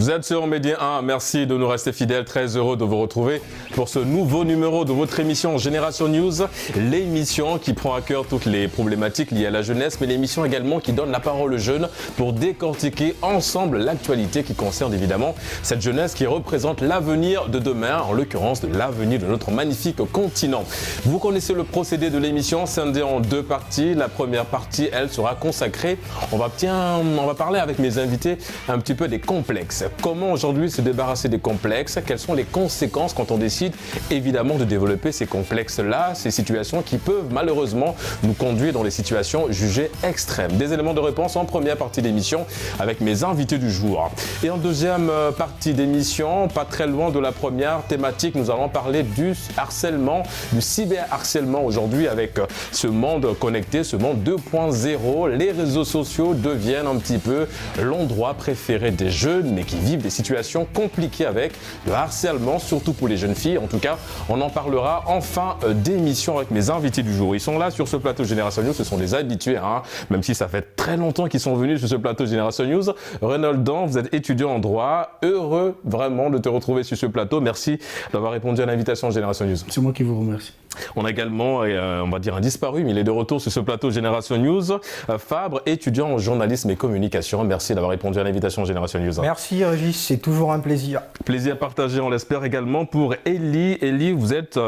Vous êtes sur Média 1, merci de nous rester fidèles, très heureux de vous retrouver pour ce nouveau numéro de votre émission Génération News, l'émission qui prend à cœur toutes les problématiques liées à la jeunesse, mais l'émission également qui donne la parole aux jeunes pour décortiquer ensemble l'actualité qui concerne évidemment cette jeunesse qui représente l'avenir de demain, en l'occurrence l'avenir de notre magnifique continent. Vous connaissez le procédé de l'émission, scindé en deux parties. La première partie, elle, sera consacrée, on va parler avec mes invités un petit peu des complexes. Comment aujourd'hui se débarrasser des complexes? Quelles sont les conséquences quand on décide évidemment de développer ces complexes-là, ces situations qui peuvent malheureusement nous conduire dans des situations jugées extrêmes? Des éléments de réponse en première partie d'émission avec mes invités du jour. Et en deuxième partie d'émission, pas très loin de la première thématique, nous allons parler du harcèlement, du cyberharcèlement aujourd'hui avec ce monde connecté, ce monde 2.0. Les réseaux sociaux deviennent un petit peu l'endroit préféré des jeunes, mais qui vivent des situations compliquées avec le harcèlement, surtout pour les jeunes filles. En tout cas, on en parlera en fin d'émission avec mes invités du jour. Ils sont là sur ce plateau Génération News, ce sont des habitués, hein, même si ça fait très longtemps qu'ils sont venus sur ce plateau Génération News. Renoldan, vous êtes étudiant en droit, heureux vraiment de te retrouver sur ce plateau. Merci d'avoir répondu à l'invitation Génération News. C'est moi qui vous remercie. On a également, on va dire un disparu, mais il est de retour sur ce plateau Génération News. Fabre, étudiant en journalisme et communication. Merci d'avoir répondu à l'invitation Génération News. Merci Régis, c'est toujours un plaisir. Plaisir partagé, on l'espère également pour Elie. Elie, vous êtes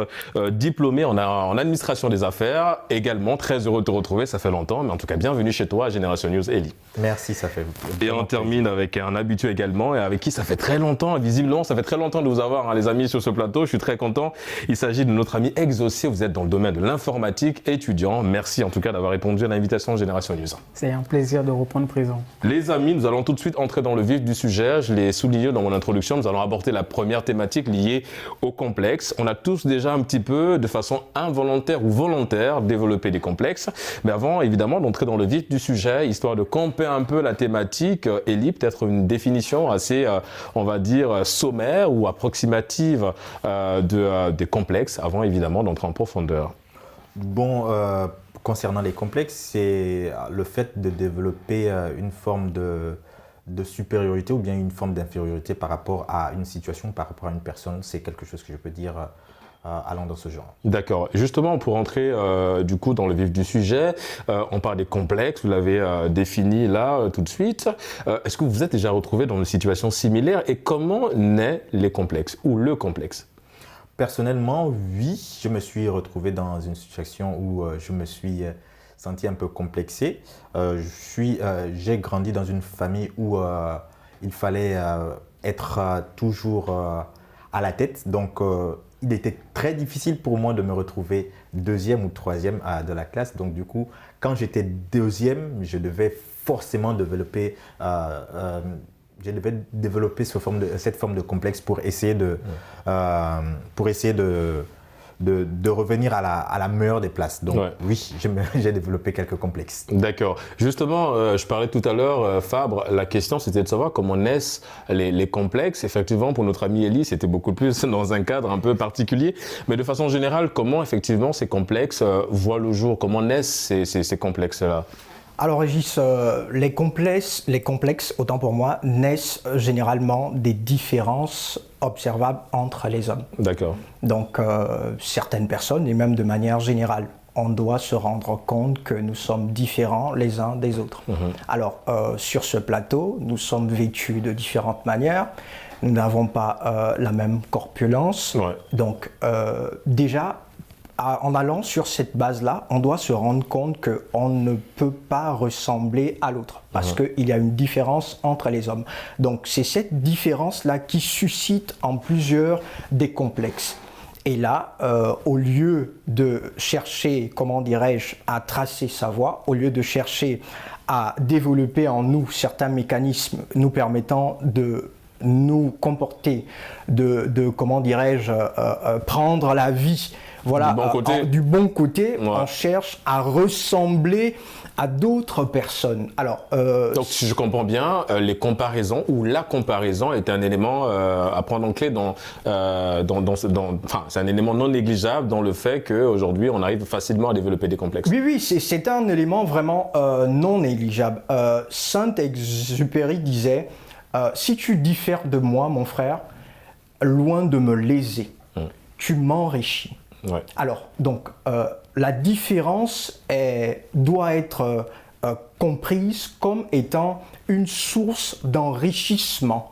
diplômée en administration des affaires. Également, très heureux de te retrouver, ça fait longtemps, mais en tout cas, bienvenue chez toi à Génération News, Elie. Merci, ça fait Et on termine avec un habitué également, et avec qui ça fait très longtemps, visiblement, ça fait très longtemps de vous avoir, hein, les amis, sur ce plateau. Je suis très content. Il s'agit de notre ami Exaucé. Vous êtes dans le domaine de l'informatique, étudiant. Merci en tout cas d'avoir répondu à l'invitation Génération News. C'est un plaisir de reprendre présent. Les amis, nous allons tout de suite entrer dans le vif du sujet. Je l'ai souligné dans mon introduction. Nous allons aborder la première thématique liée au complexe. On a tous déjà un petit peu, de façon involontaire ou volontaire, développé des complexes. Mais avant, évidemment, d'entrer dans le vif du sujet, histoire de camper un peu la thématique, Elie, peut-être une définition assez, on va dire, sommaire ou approximative des complexes, avant évidemment d'entrer en profondeur. Bon, concernant les complexes, c'est le fait de développer une forme de supériorité ou bien une forme d'infériorité par rapport à une situation, par rapport à une personne. C'est quelque chose que je peux dire allant dans ce genre. D'accord. Justement, pour entrer du coup dans le vif du sujet, on parle des complexes, vous l'avez défini là tout de suite. Est-ce que vous vous êtes déjà retrouvé dans une situation similaire et comment naît les complexes ou le complexe? Personnellement, oui, je me suis retrouvé dans une situation où je me suis senti un peu complexé. J'ai grandi dans une famille où il fallait être toujours à la tête. Donc, il était très difficile pour moi de me retrouver deuxième ou troisième de la classe. Donc, du coup, quand j'étais deuxième, je devais forcément développer cette forme de complexe pour essayer de revenir à la meilleure des places. Donc oui, j'ai développé quelques complexes. D'accord. Justement, je parlais tout à l'heure, Fabre, la question c'était de savoir comment naissent les complexes. Effectivement, pour notre ami Elie, c'était beaucoup plus dans un cadre un peu particulier. Mais de façon générale, comment effectivement ces complexes voient le jour? Comment naissent ces complexes-là? Alors Régis, les complexes, autant pour moi, naissent généralement des différences observables entre les hommes. D'accord. Donc certaines personnes, et même de manière générale, on doit se rendre compte que nous sommes différents les uns des autres. Alors sur ce plateau, nous sommes vêtus de différentes manières. Nous n'avons pas la même corpulence. Ouais. Donc déjà, en allant sur cette base-là, on doit se rendre compte qu'on ne peut pas ressembler à l'autre parce qu'il y a une différence entre les hommes. Donc c'est cette différence-là qui suscite en plusieurs des complexes. Et là, au lieu de chercher, comment dirais-je, à tracer sa voie, au lieu de chercher à développer en nous certains mécanismes nous permettant de nous comporter, comment dirais-je, prendre la vie, voilà, du bon côté, on cherche à ressembler à d'autres personnes. Alors, donc, si je comprends bien, les comparaisons ou la comparaison est un élément à prendre en clé c'est un élément non négligeable dans le fait qu'aujourd'hui, on arrive facilement à développer des complexes. Oui, c'est un élément vraiment non négligeable. Saint-Exupéry disait Si tu diffères de moi, mon frère, loin de me léser, tu m'enrichis. Ouais. Alors, donc, la différence doit être comprise comme étant une source d'enrichissement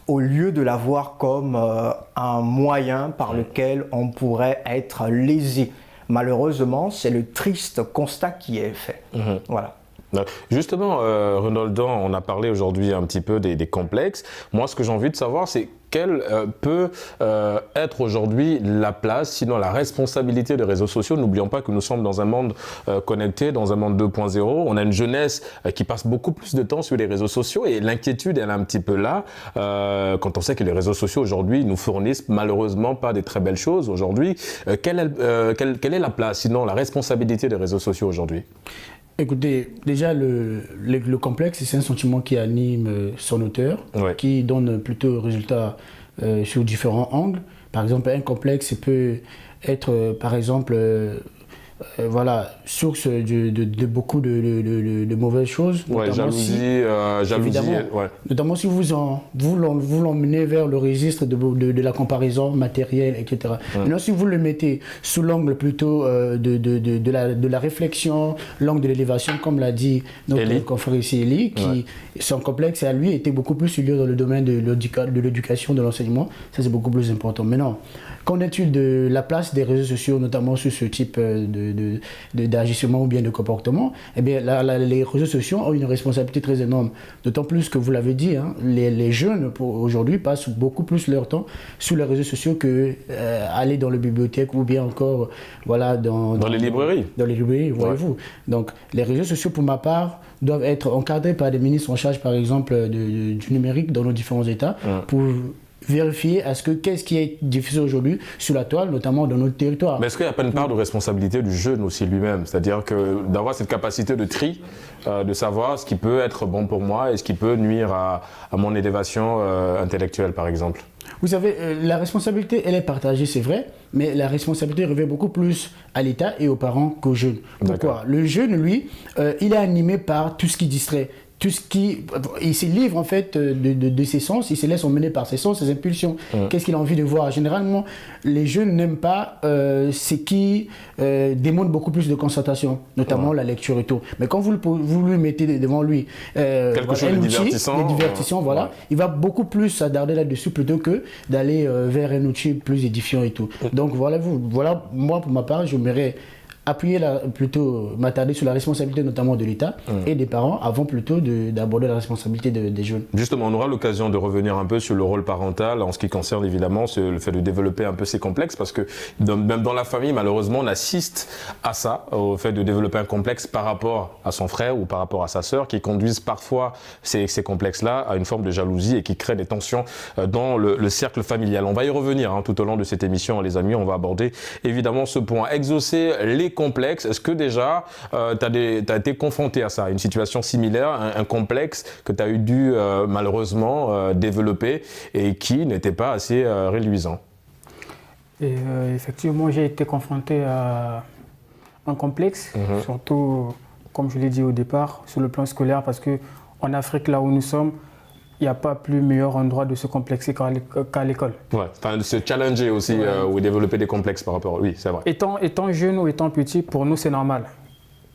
au lieu de la voir comme un moyen par lequel on pourrait être lésé. Malheureusement, c'est le triste constat qui est fait. Voilà. Justement, Renoldan, on a parlé aujourd'hui un petit peu des complexes. Moi, ce que j'ai envie de savoir, c'est quelle peut être aujourd'hui la place, sinon la responsabilité des réseaux sociaux. N'oublions pas que nous sommes dans un monde connecté, dans un monde 2.0. On a une jeunesse qui passe beaucoup plus de temps sur les réseaux sociaux et l'inquiétude, elle est un petit peu là quand on sait que les réseaux sociaux aujourd'hui nous fournissent malheureusement pas des très belles choses aujourd'hui. Quelle est la place, sinon la responsabilité des réseaux sociaux aujourd'hui ? Écoutez, déjà, le complexe, c'est un sentiment qui anime son auteur, Ouais. qui donne plutôt résultat sur différents angles. Par exemple, un complexe peut être, par exemple, voilà, source de beaucoup de mauvaises choses. Ouais, notamment jalousie, évidemment, ouais. notamment si vous l'emmenez vers le registre de la comparaison matérielle, etc. Maintenant, si vous le mettez sous l'angle plutôt de la réflexion, l'angle de l'élévation, comme l'a dit notre confrère ici, Eli, qui son complexe à lui était beaucoup plus lié dans le domaine de l'éducation, de l'enseignement. Ça, c'est beaucoup plus important. Maintenant, qu'en est-il de la place des réseaux sociaux, notamment sur ce type d'agissement ou bien de comportement? Eh bien, les réseaux sociaux ont une responsabilité très énorme. D'autant plus que, vous l'avez dit, hein, les jeunes aujourd'hui passent beaucoup plus leur temps sur les réseaux sociaux que aller dans les bibliothèques ou bien encore voilà, dans les librairies. Dans les librairies, voyez-vous. Donc, les réseaux sociaux, pour ma part, doivent être encadrés par des ministres en charge, par exemple, du numérique dans nos différents États pour vérifier qu'est-ce qui est diffusé aujourd'hui sur la toile, notamment dans notre territoire. Mais est-ce qu'il n'y a pas une part de responsabilité du jeune aussi lui-même? C'est-à-dire que d'avoir cette capacité de tri, de savoir ce qui peut être bon pour moi et ce qui peut nuire à mon élévation intellectuelle, par exemple. Vous savez, la responsabilité, elle est partagée, c'est vrai, mais la responsabilité revient beaucoup plus à l'État et aux parents qu'aux jeunes. Pourquoi? Le jeune, lui, il est animé par tout ce qui distrait. Tout ce qui, il se livre en fait de ses sens, il se laisse emmener par ses sens, ses impulsions. Qu'est-ce qu'il a envie de voir? Généralement, les jeunes n'aiment pas ce qui demande beaucoup plus de concentration, notamment la lecture et tout. Mais quand vous lui mettez devant lui quelque chose de divertissant, voilà, il va beaucoup plus s'attarder là-dessus plutôt que d'aller vers un outil plus édifiant et tout. Donc voilà, moi pour ma part, j'aimerais m'attarder sur la responsabilité notamment de l'État et des parents avant plutôt d'aborder la responsabilité des jeunes. Justement, on aura l'occasion de revenir un peu sur le rôle parental en ce qui concerne évidemment le fait de développer un peu ces complexes parce que même dans la famille, malheureusement, on assiste à ça, au fait de développer un complexe par rapport à son frère ou par rapport à sa sœur qui conduisent parfois ces complexes-là à une forme de jalousie et qui créent des tensions dans le cercle familial. On va y revenir tout au long de cette émission, les amis, on va aborder évidemment ce point. Exaucer les complexes, est-ce que déjà tu as été confronté à ça, une situation similaire, un complexe que tu as dû malheureusement développer et qui n'était pas assez réluisant? Et effectivement, j'ai été confronté à un complexe, surtout, comme je l'ai dit au départ, sur le plan scolaire, parce qu'en Afrique, là où nous sommes, il n'y a pas plus meilleur endroit de se complexer qu'à l'école. Ouais, enfin, de se challenger aussi ou développer des complexes par rapport. Oui, c'est vrai. Étant jeune ou étant petit, pour nous, c'est normal.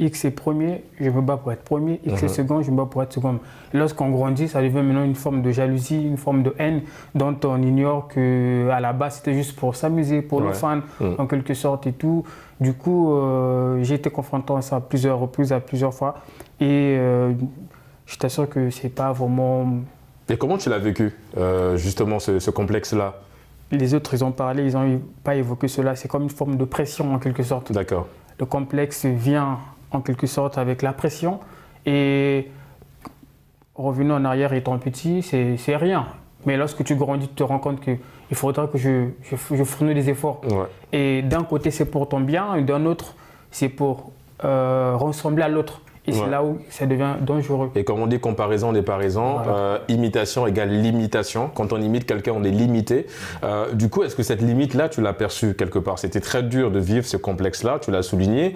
X est premier, je me bats pour être premier. X est second, je me bats pour être second. Lorsqu'on grandit, ça devient maintenant une forme de jalousie, une forme de haine dont on ignore qu'à la base, c'était juste pour s'amuser, pour le fan, en quelque sorte et tout. Du coup, j'ai été confronté à ça à plusieurs reprises, à plusieurs fois. Et je t'assure que c'est pas vraiment... Et comment tu l'as vécu, justement, ce complexe-là? Les autres, ils ont parlé, ils n'ont pas évoqué cela. C'est comme une forme de pression, en quelque sorte. D'accord. Le complexe vient, en quelque sorte, avec la pression. Et revenons en arrière, étant petit, c'est rien. Mais lorsque tu grandis, tu te rends compte qu'il faudra que je fournisse des efforts. Ouais. Et d'un côté, c'est pour ton bien, et d'un autre, c'est pour ressembler à l'autre. Et c'est là où ça devient dangereux. Et comme on dit comparaison n'est pas raison, imitation égale limitation. Quand on imite quelqu'un, on est limité. Du coup, est-ce que cette limite-là, tu l'as perçue quelque part? C'était très dur de vivre ce complexe-là, tu l'as souligné.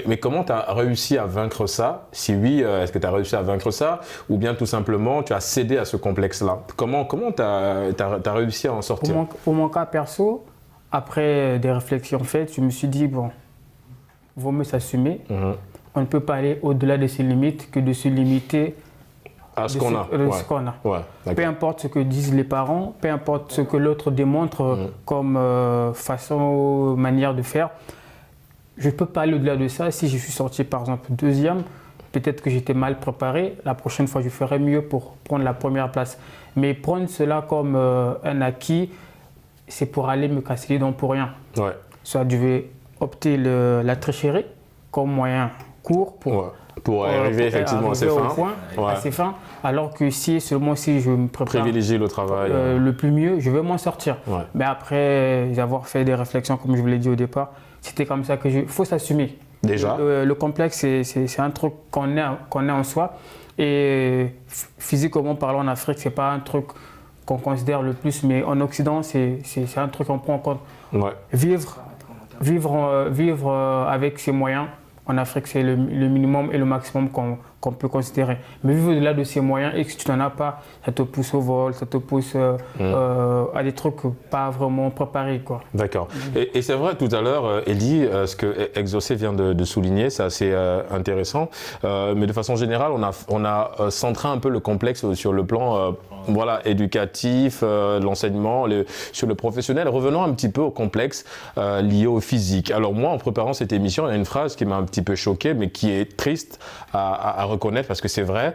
Mais comment tu as réussi à vaincre ça? Si oui, est-ce que tu as réussi à vaincre ça? Ou bien tout simplement, tu as cédé à ce complexe-là? Comment tu as réussi à en sortir? Pour mon cas perso, après des réflexions faites, je me suis dit, bon, vaut mieux s'assumer. On ne peut pas aller au-delà de ses limites que de se limiter à ce qu'on a. Peu importe ce que disent les parents, peu importe ce que l'autre démontre comme façon, manière de faire. Je ne peux pas aller au-delà de ça. Si je suis sorti par exemple deuxième, peut-être que j'étais mal préparé. La prochaine fois, je ferai mieux pour prendre la première place. Mais prendre cela comme un acquis, c'est pour aller me casser les dents pour rien. Soit je vais opter la tricherie comme moyen court pour arriver effectivement à ses fins. Alors que seulement si je me prépare, privilégier le travail, le plus mieux, je vais m'en sortir. Mais après avoir fait des réflexions, comme je vous l'ai dit au départ, c'était comme ça que faut s'assumer. Déjà. Le complexe, c'est un truc qu'on a en soi. Et physiquement parlant, en Afrique, c'est pas un truc qu'on considère le plus, mais en Occident, c'est un truc qu'on prend en compte. Vivre avec ses moyens. En Afrique, c'est le minimum et le maximum qu'on peut considérer. Mais vivre au-delà de ces moyens et que tu n'en as pas, ça te pousse au vol, ça te pousse à des trucs pas vraiment préparés, quoi. D'accord. Et c'est vrai, tout à l'heure, Elie, ce que Exaucé vient de souligner, c'est assez intéressant. Mais de façon générale, on a centré un peu le complexe sur le plan éducatif, l'enseignement, sur le professionnel. Revenons un petit peu au complexe lié au physique. Alors moi, en préparant cette émission, il y a une phrase qui m'a un petit peu choqué, mais qui est triste à reconnaître parce que c'est vrai.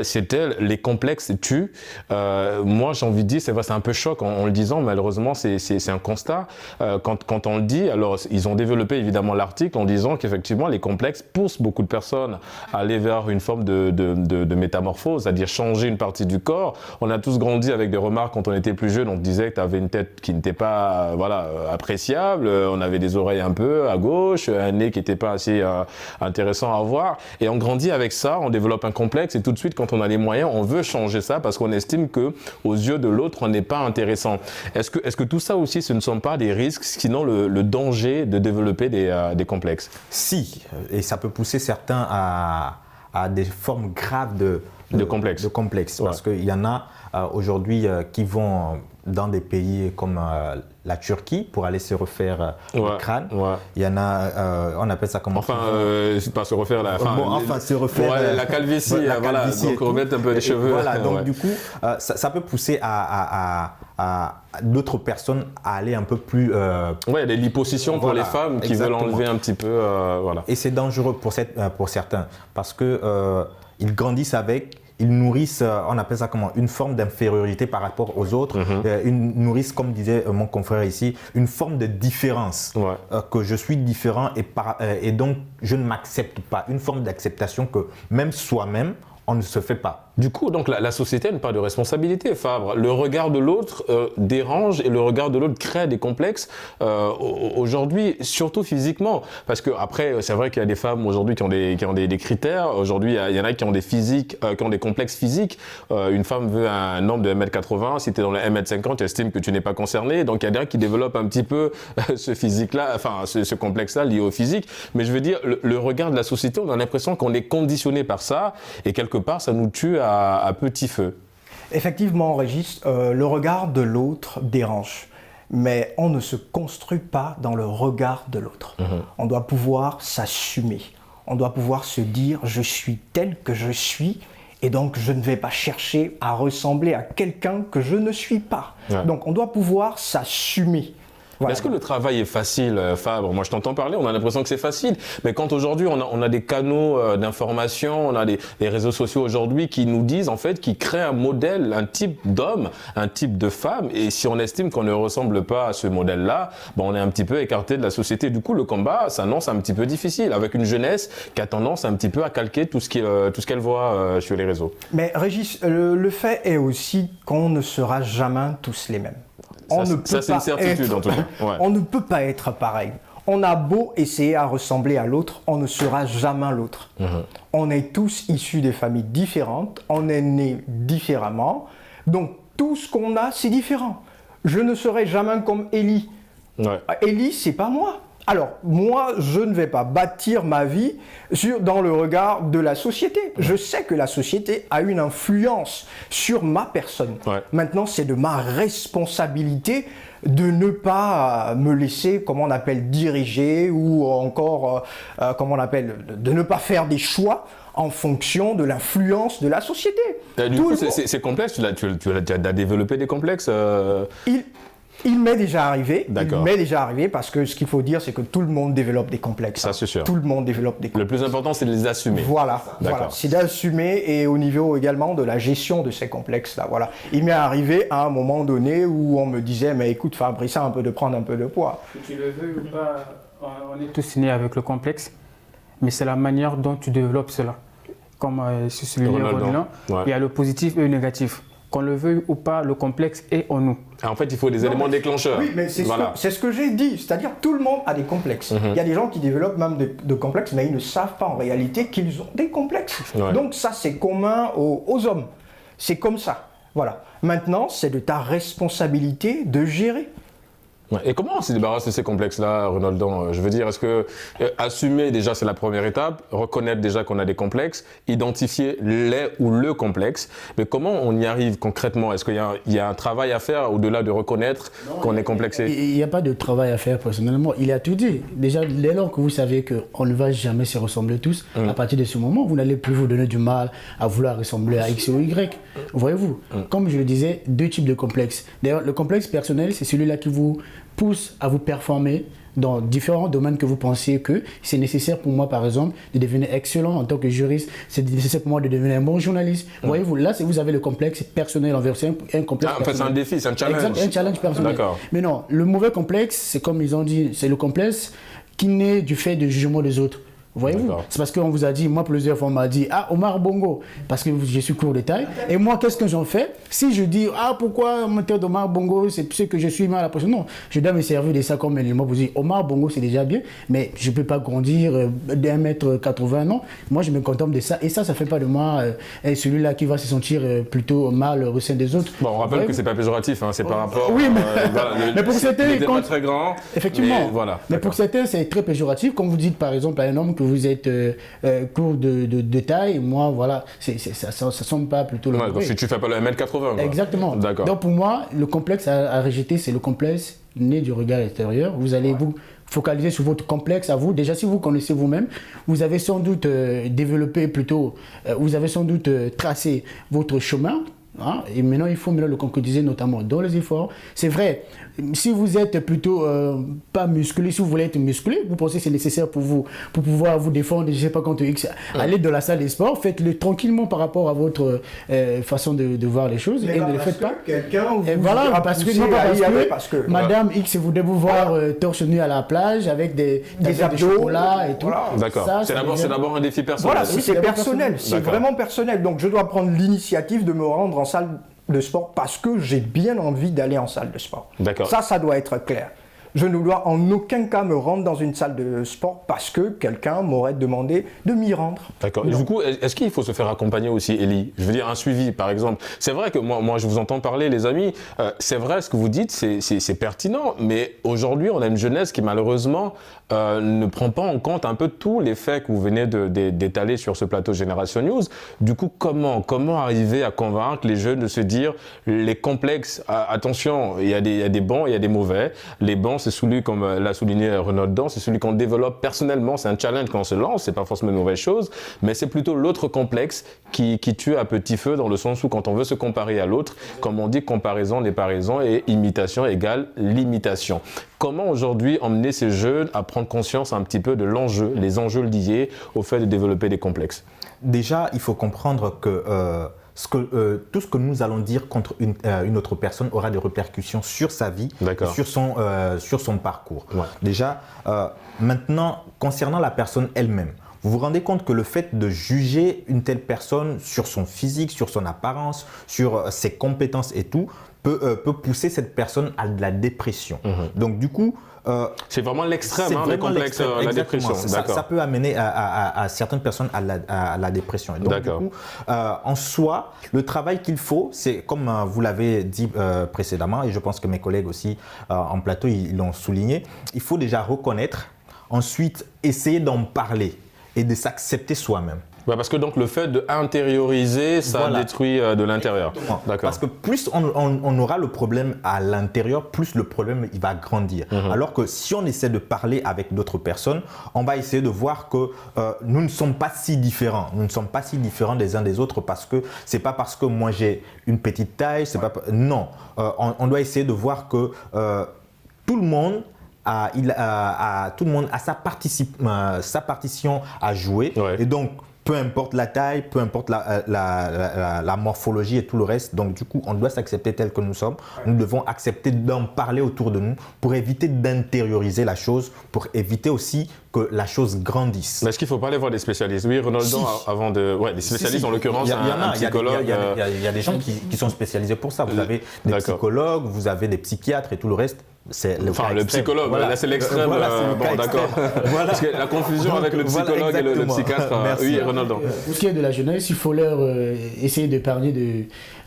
C'était « les complexes tuent ». Moi, j'ai envie de dire, c'est vrai, c'est un peu choc en le disant, malheureusement, c'est un constat. Quand on le dit, alors ils ont développé évidemment l'article en disant qu'effectivement, les complexes poussent beaucoup de personnes à aller vers une forme de métamorphose, c'est-à-dire changer une partie du corps. On a tous grandi avec des remarques quand on était plus jeune, on te disait que tu avais une tête qui n'était pas appréciable, on avait des oreilles un peu à gauche, un nez qui n'était pas assez intéressant à voir, et on grandit avec ça, on développe un complexe, et tout de suite quand on a les moyens, on veut changer ça parce qu'on estime que aux yeux de l'autre, on n'est pas intéressant. Est-ce que tout ça aussi, ce ne sont pas des risques, sinon le danger de développer des complexes? Si, et ça peut pousser certains à des formes graves de complexes. Parce qu'il y en a aujourd'hui qui vont dans des pays comme la Turquie pour aller se refaire le crâne. Il y en a, on appelle ça comment? C'est pas se refaire la... se refaire la calvitie, donc remettre un peu les cheveux. Donc du coup, ça peut pousser à d'autres personnes à aller un peu plus... il y a des liposuctions pour les femmes qui veulent enlever un petit peu... Et c'est dangereux pour certains parce que ils grandissent avec... Ils nourrissent, on appelle ça comment, une forme d'infériorité par rapport aux autres. Ils nourrissent, comme disait mon confrère ici, une forme de différence. Que je suis différent et donc je ne m'accepte pas. Une forme d'acceptation que même soi-même, on ne se fait pas. Du coup, donc la société a une part de responsabilité, Fabre. Le regard de l'autre dérange et le regard de l'autre crée des complexes aujourd'hui, surtout physiquement. Parce que après, c'est vrai qu'il y a des femmes aujourd'hui qui ont des critères. Aujourd'hui, il y en a qui ont des physiques, qui ont des complexes physiques. Une femme veut un homme de 1m80. Si tu es dans le 1m50, tu estimes que tu n'es pas concerné. Donc il y a des gens qui développent un petit peu ce physique-là, enfin ce complexe-là lié au physique. Mais je veux dire, le regard de la société, on a l'impression qu'on est conditionné par ça et quelque part, ça nous tue à petit feu. Effectivement, Régis, le regard de l'autre dérange, mais on ne se construit pas dans le regard de l'autre. On doit pouvoir s'assumer, on doit pouvoir se dire « je suis tel que je suis » et donc je ne vais pas chercher à ressembler à quelqu'un que je ne suis pas. Donc on doit pouvoir s'assumer. Voilà. Est-ce que le travail est facile, Fabre? Moi, je t'entends parler, on a l'impression que c'est facile. Mais quand aujourd'hui, on a des canaux d'information, on a des réseaux sociaux aujourd'hui qui nous disent, en fait, qui créent un modèle, un type d'homme, un type de femme. Et si on estime qu'on ne ressemble pas à ce modèle-là, on est un petit peu écarté de la société. Du coup, le combat s'annonce un petit peu difficile, avec une jeunesse qui a tendance un petit peu à calquer tout ce qu'elle voit sur les réseaux. Mais Régis, le fait est aussi qu'on ne sera jamais tous les mêmes. Ça, c'est une certitude en tout cas. On ne peut pas être pareil. On a beau essayer à ressembler à l'autre, on ne sera jamais l'autre. On est tous issus de familles différentes, on est nés différemment, donc tout ce qu'on a, c'est différent. Je ne serai jamais comme Élie. Ouais. Élie, c'est pas moi. Alors, moi, je ne vais pas bâtir ma vie dans le regard de la société. Je sais que la société a une influence sur ma personne. Ouais. Maintenant, c'est de ma responsabilité de ne pas me laisser, comment on appelle, diriger ou encore, comment on appelle, de ne pas faire des choix en fonction de l'influence de la société. Du coup, c'est complexe, tu as développé des complexes Il m'est déjà arrivé. D'accord. Il m'est déjà arrivé parce que ce qu'il faut dire, c'est que tout le monde développe des complexes. Ça, c'est sûr. Tout le monde développe des complexes. Le plus important, c'est de les assumer. Voilà, D'accord. voilà. C'est d'assumer et au niveau également de la gestion de ces complexes-là. Voilà. Il m'est arrivé à un moment donné où on me disait, mais écoute Fabrice, un peu de prendre un peu de poids. Que tu le veux ou pas, on est tous nés avec le complexe, mais c'est la manière dont tu développes cela. Comme c'est celui de Roland, il y a le positif et le négatif. Qu'on le veuille ou pas, le complexe est en nous. En fait, il faut des éléments déclencheurs. Oui, mais c'est ce que j'ai dit. C'est-à-dire tout le monde a des complexes. Il y a des gens qui développent même de complexes, mais ils ne savent pas en réalité qu'ils ont des complexes. Ouais. Donc ça, c'est commun aux hommes. C'est comme ça. Voilà. Maintenant, c'est de ta responsabilité de gérer. Ouais. Et comment on se débarrasse de ces complexes-là, Ronaldan? Je veux dire, est-ce que assumer déjà c'est la première étape, reconnaître déjà qu'on a des complexes, identifier les ou le complexe, mais comment on y arrive concrètement? Est-ce qu'il y a un travail à faire au-delà de reconnaître qu'on est complexé? Il n'y a pas de travail à faire personnellement, il a tout dit. Déjà, dès lors que vous savez qu'on ne va jamais se ressembler tous, à partir de ce moment, vous n'allez plus vous donner du mal à vouloir ressembler à X ou Y. Voyez-vous, comme je le disais, deux types de complexes. D'ailleurs, le complexe personnel, c'est celui-là qui vous pousse à vous performer dans différents domaines que vous pensiez que c'est nécessaire pour moi, par exemple, de devenir excellent en tant que juriste, c'est nécessaire pour moi de devenir un bon journaliste. Voyez-vous, là, vous avez le complexe personnel envers un complexe En fait, c'est un défi, c'est un challenge. Exact, un challenge personnel. D'accord. Mais non, le mauvais complexe, c'est comme ils ont dit, c'est le complexe qui naît du fait du jugement des autres. Voyez-vous, c'est parce qu'on vous a dit, moi plusieurs fois on m'a dit, ah Omar Bongo, parce que je suis court de taille, et moi qu'est-ce que j'en fais? Si je dis, ah pourquoi mon terre d'Omar Bongo, c'est ce que je suis mal à la prochaine, non, je dois me servir de ça comme un élément pour dire, Omar Bongo c'est déjà bien, mais je ne peux pas grandir d'1m80, non, moi je me contente de ça, et ça fait pas de moi celui-là qui va se sentir plutôt mal au sein des autres. Bon, on rappelle que c'est pas péjoratif, hein, c'est par rapport. Oui, mais pour certains, il n'est pas très grand. Effectivement. Mais, voilà, mais pour certains, c'est très péjoratif. Comme vous dites par exemple à un homme que vous êtes court de taille, moi voilà, ça ne semble pas plutôt le donc si tu fais pas le 1m80. Exactement. D'accord. Donc pour moi, le complexe à rejeter, c'est le complexe né du regard extérieur. Vous allez vous focaliser sur votre complexe à vous. Déjà, si vous connaissez vous-même, vous avez sans doute développé plutôt, vous avez sans doute tracé votre chemin. Hein, et maintenant, il faut le concrétiser, notamment dans les efforts. C'est vrai, si vous êtes plutôt pas musclé, si vous voulez être musclé, vous pensez que c'est nécessaire pour vous, pour pouvoir vous défendre, je ne sais pas contre X, allez dans la salle des sports, faites-le tranquillement par rapport à votre façon de voir les choses, et ne le faites pas. Et voilà, parce que Madame X, vous devez vous voir torse nu à la plage avec des abdos de chocolat et tout. Voilà. D'accord. C'est d'abord un défi personnel. Voilà, c'est personnel, c'est vraiment personnel. Donc je dois prendre l'initiative de me rendre en salle de sport parce que j'ai bien envie d'aller en salle de sport. D'accord. Ça doit être clair. Je ne dois en aucun cas me rendre dans une salle de sport parce que quelqu'un m'aurait demandé de m'y rendre. D'accord. Et du coup, est-ce qu'il faut se faire accompagner aussi, Élie? Je veux dire, un suivi, par exemple. C'est vrai que moi je vous entends parler, les amis. C'est vrai, ce que vous dites, c'est pertinent. Mais aujourd'hui, on a une jeunesse qui, malheureusement, ne prend pas en compte un peu tous les faits que vous venez d'étaler sur ce plateau Génération News. Du coup, comment arriver à convaincre les jeunes de se dire, les complexes, attention, il y a des bons, il y a des mauvais. Les bons, c'est celui, comme l'a souligné Ronaldan, c'est celui qu'on développe personnellement. C'est un challenge quand on se lance, c'est pas forcément une mauvaise chose, mais c'est plutôt l'autre complexe qui tue à petit feu, dans le sens où quand on veut se comparer à l'autre, comme on dit, comparaison n'est pas raison et imitation égale limitation. Comment aujourd'hui emmener ces jeunes à prendre conscience un petit peu de l'enjeu, les enjeux liés au fait de développer des complexes? Déjà, il faut comprendre que tout ce que nous allons dire contre une autre personne aura des répercussions sur sa vie, et sur son parcours. Ouais. Déjà, maintenant, concernant la personne elle-même, vous vous rendez compte que le fait de juger une telle personne sur son physique, sur son apparence, sur ses compétences et tout, peut pousser cette personne à de la dépression. Donc du coup, c'est vraiment l'extrême, hein, le complexe, la dépression. Ça peut amener à certaines personnes à la dépression. Et donc du coup, en soi, le travail qu'il faut, c'est comme vous l'avez dit précédemment, et je pense que mes collègues aussi en plateau, ils l'ont souligné, il faut déjà reconnaître, ensuite essayer d'en parler et de s'accepter soi-même. Ouais, parce que donc le fait d'intérioriser, ça détruit de l'intérieur. D'accord. Parce que plus on aura le problème à l'intérieur, plus le problème il va grandir. Alors que si on essaie de parler avec d'autres personnes, on va essayer de voir que nous ne sommes pas si différents. Nous ne sommes pas si différents des uns des autres parce que c'est pas parce que moi j'ai une petite taille, c'est pas non. On doit essayer de voir que tout le monde tout le monde a sa partition à jouer. Et donc peu importe la taille, peu importe la morphologie et tout le reste. Donc du coup, on doit s'accepter tel que nous sommes. Nous devons accepter d'en parler autour de nous pour éviter d'intérioriser la chose, pour éviter aussi que la chose grandisse. Mais est-ce qu'il ne faut pas aller voir des spécialistes? Oui, Ronaldo, avant de... Ouais, des spécialistes, en l'occurrence, un psychologue. Il y a des gens qui sont spécialisés pour ça. Vous avez des psychologues, vous avez des psychiatres et tout le reste. Le psychologue, là c'est l'extrême. Bon, d'accord. Parce que la confusion avec le psychologue et le psychiatre. Oui, Ronaldo. Pour ce qui est de la jeunesse, il faut leur essayer d'épargner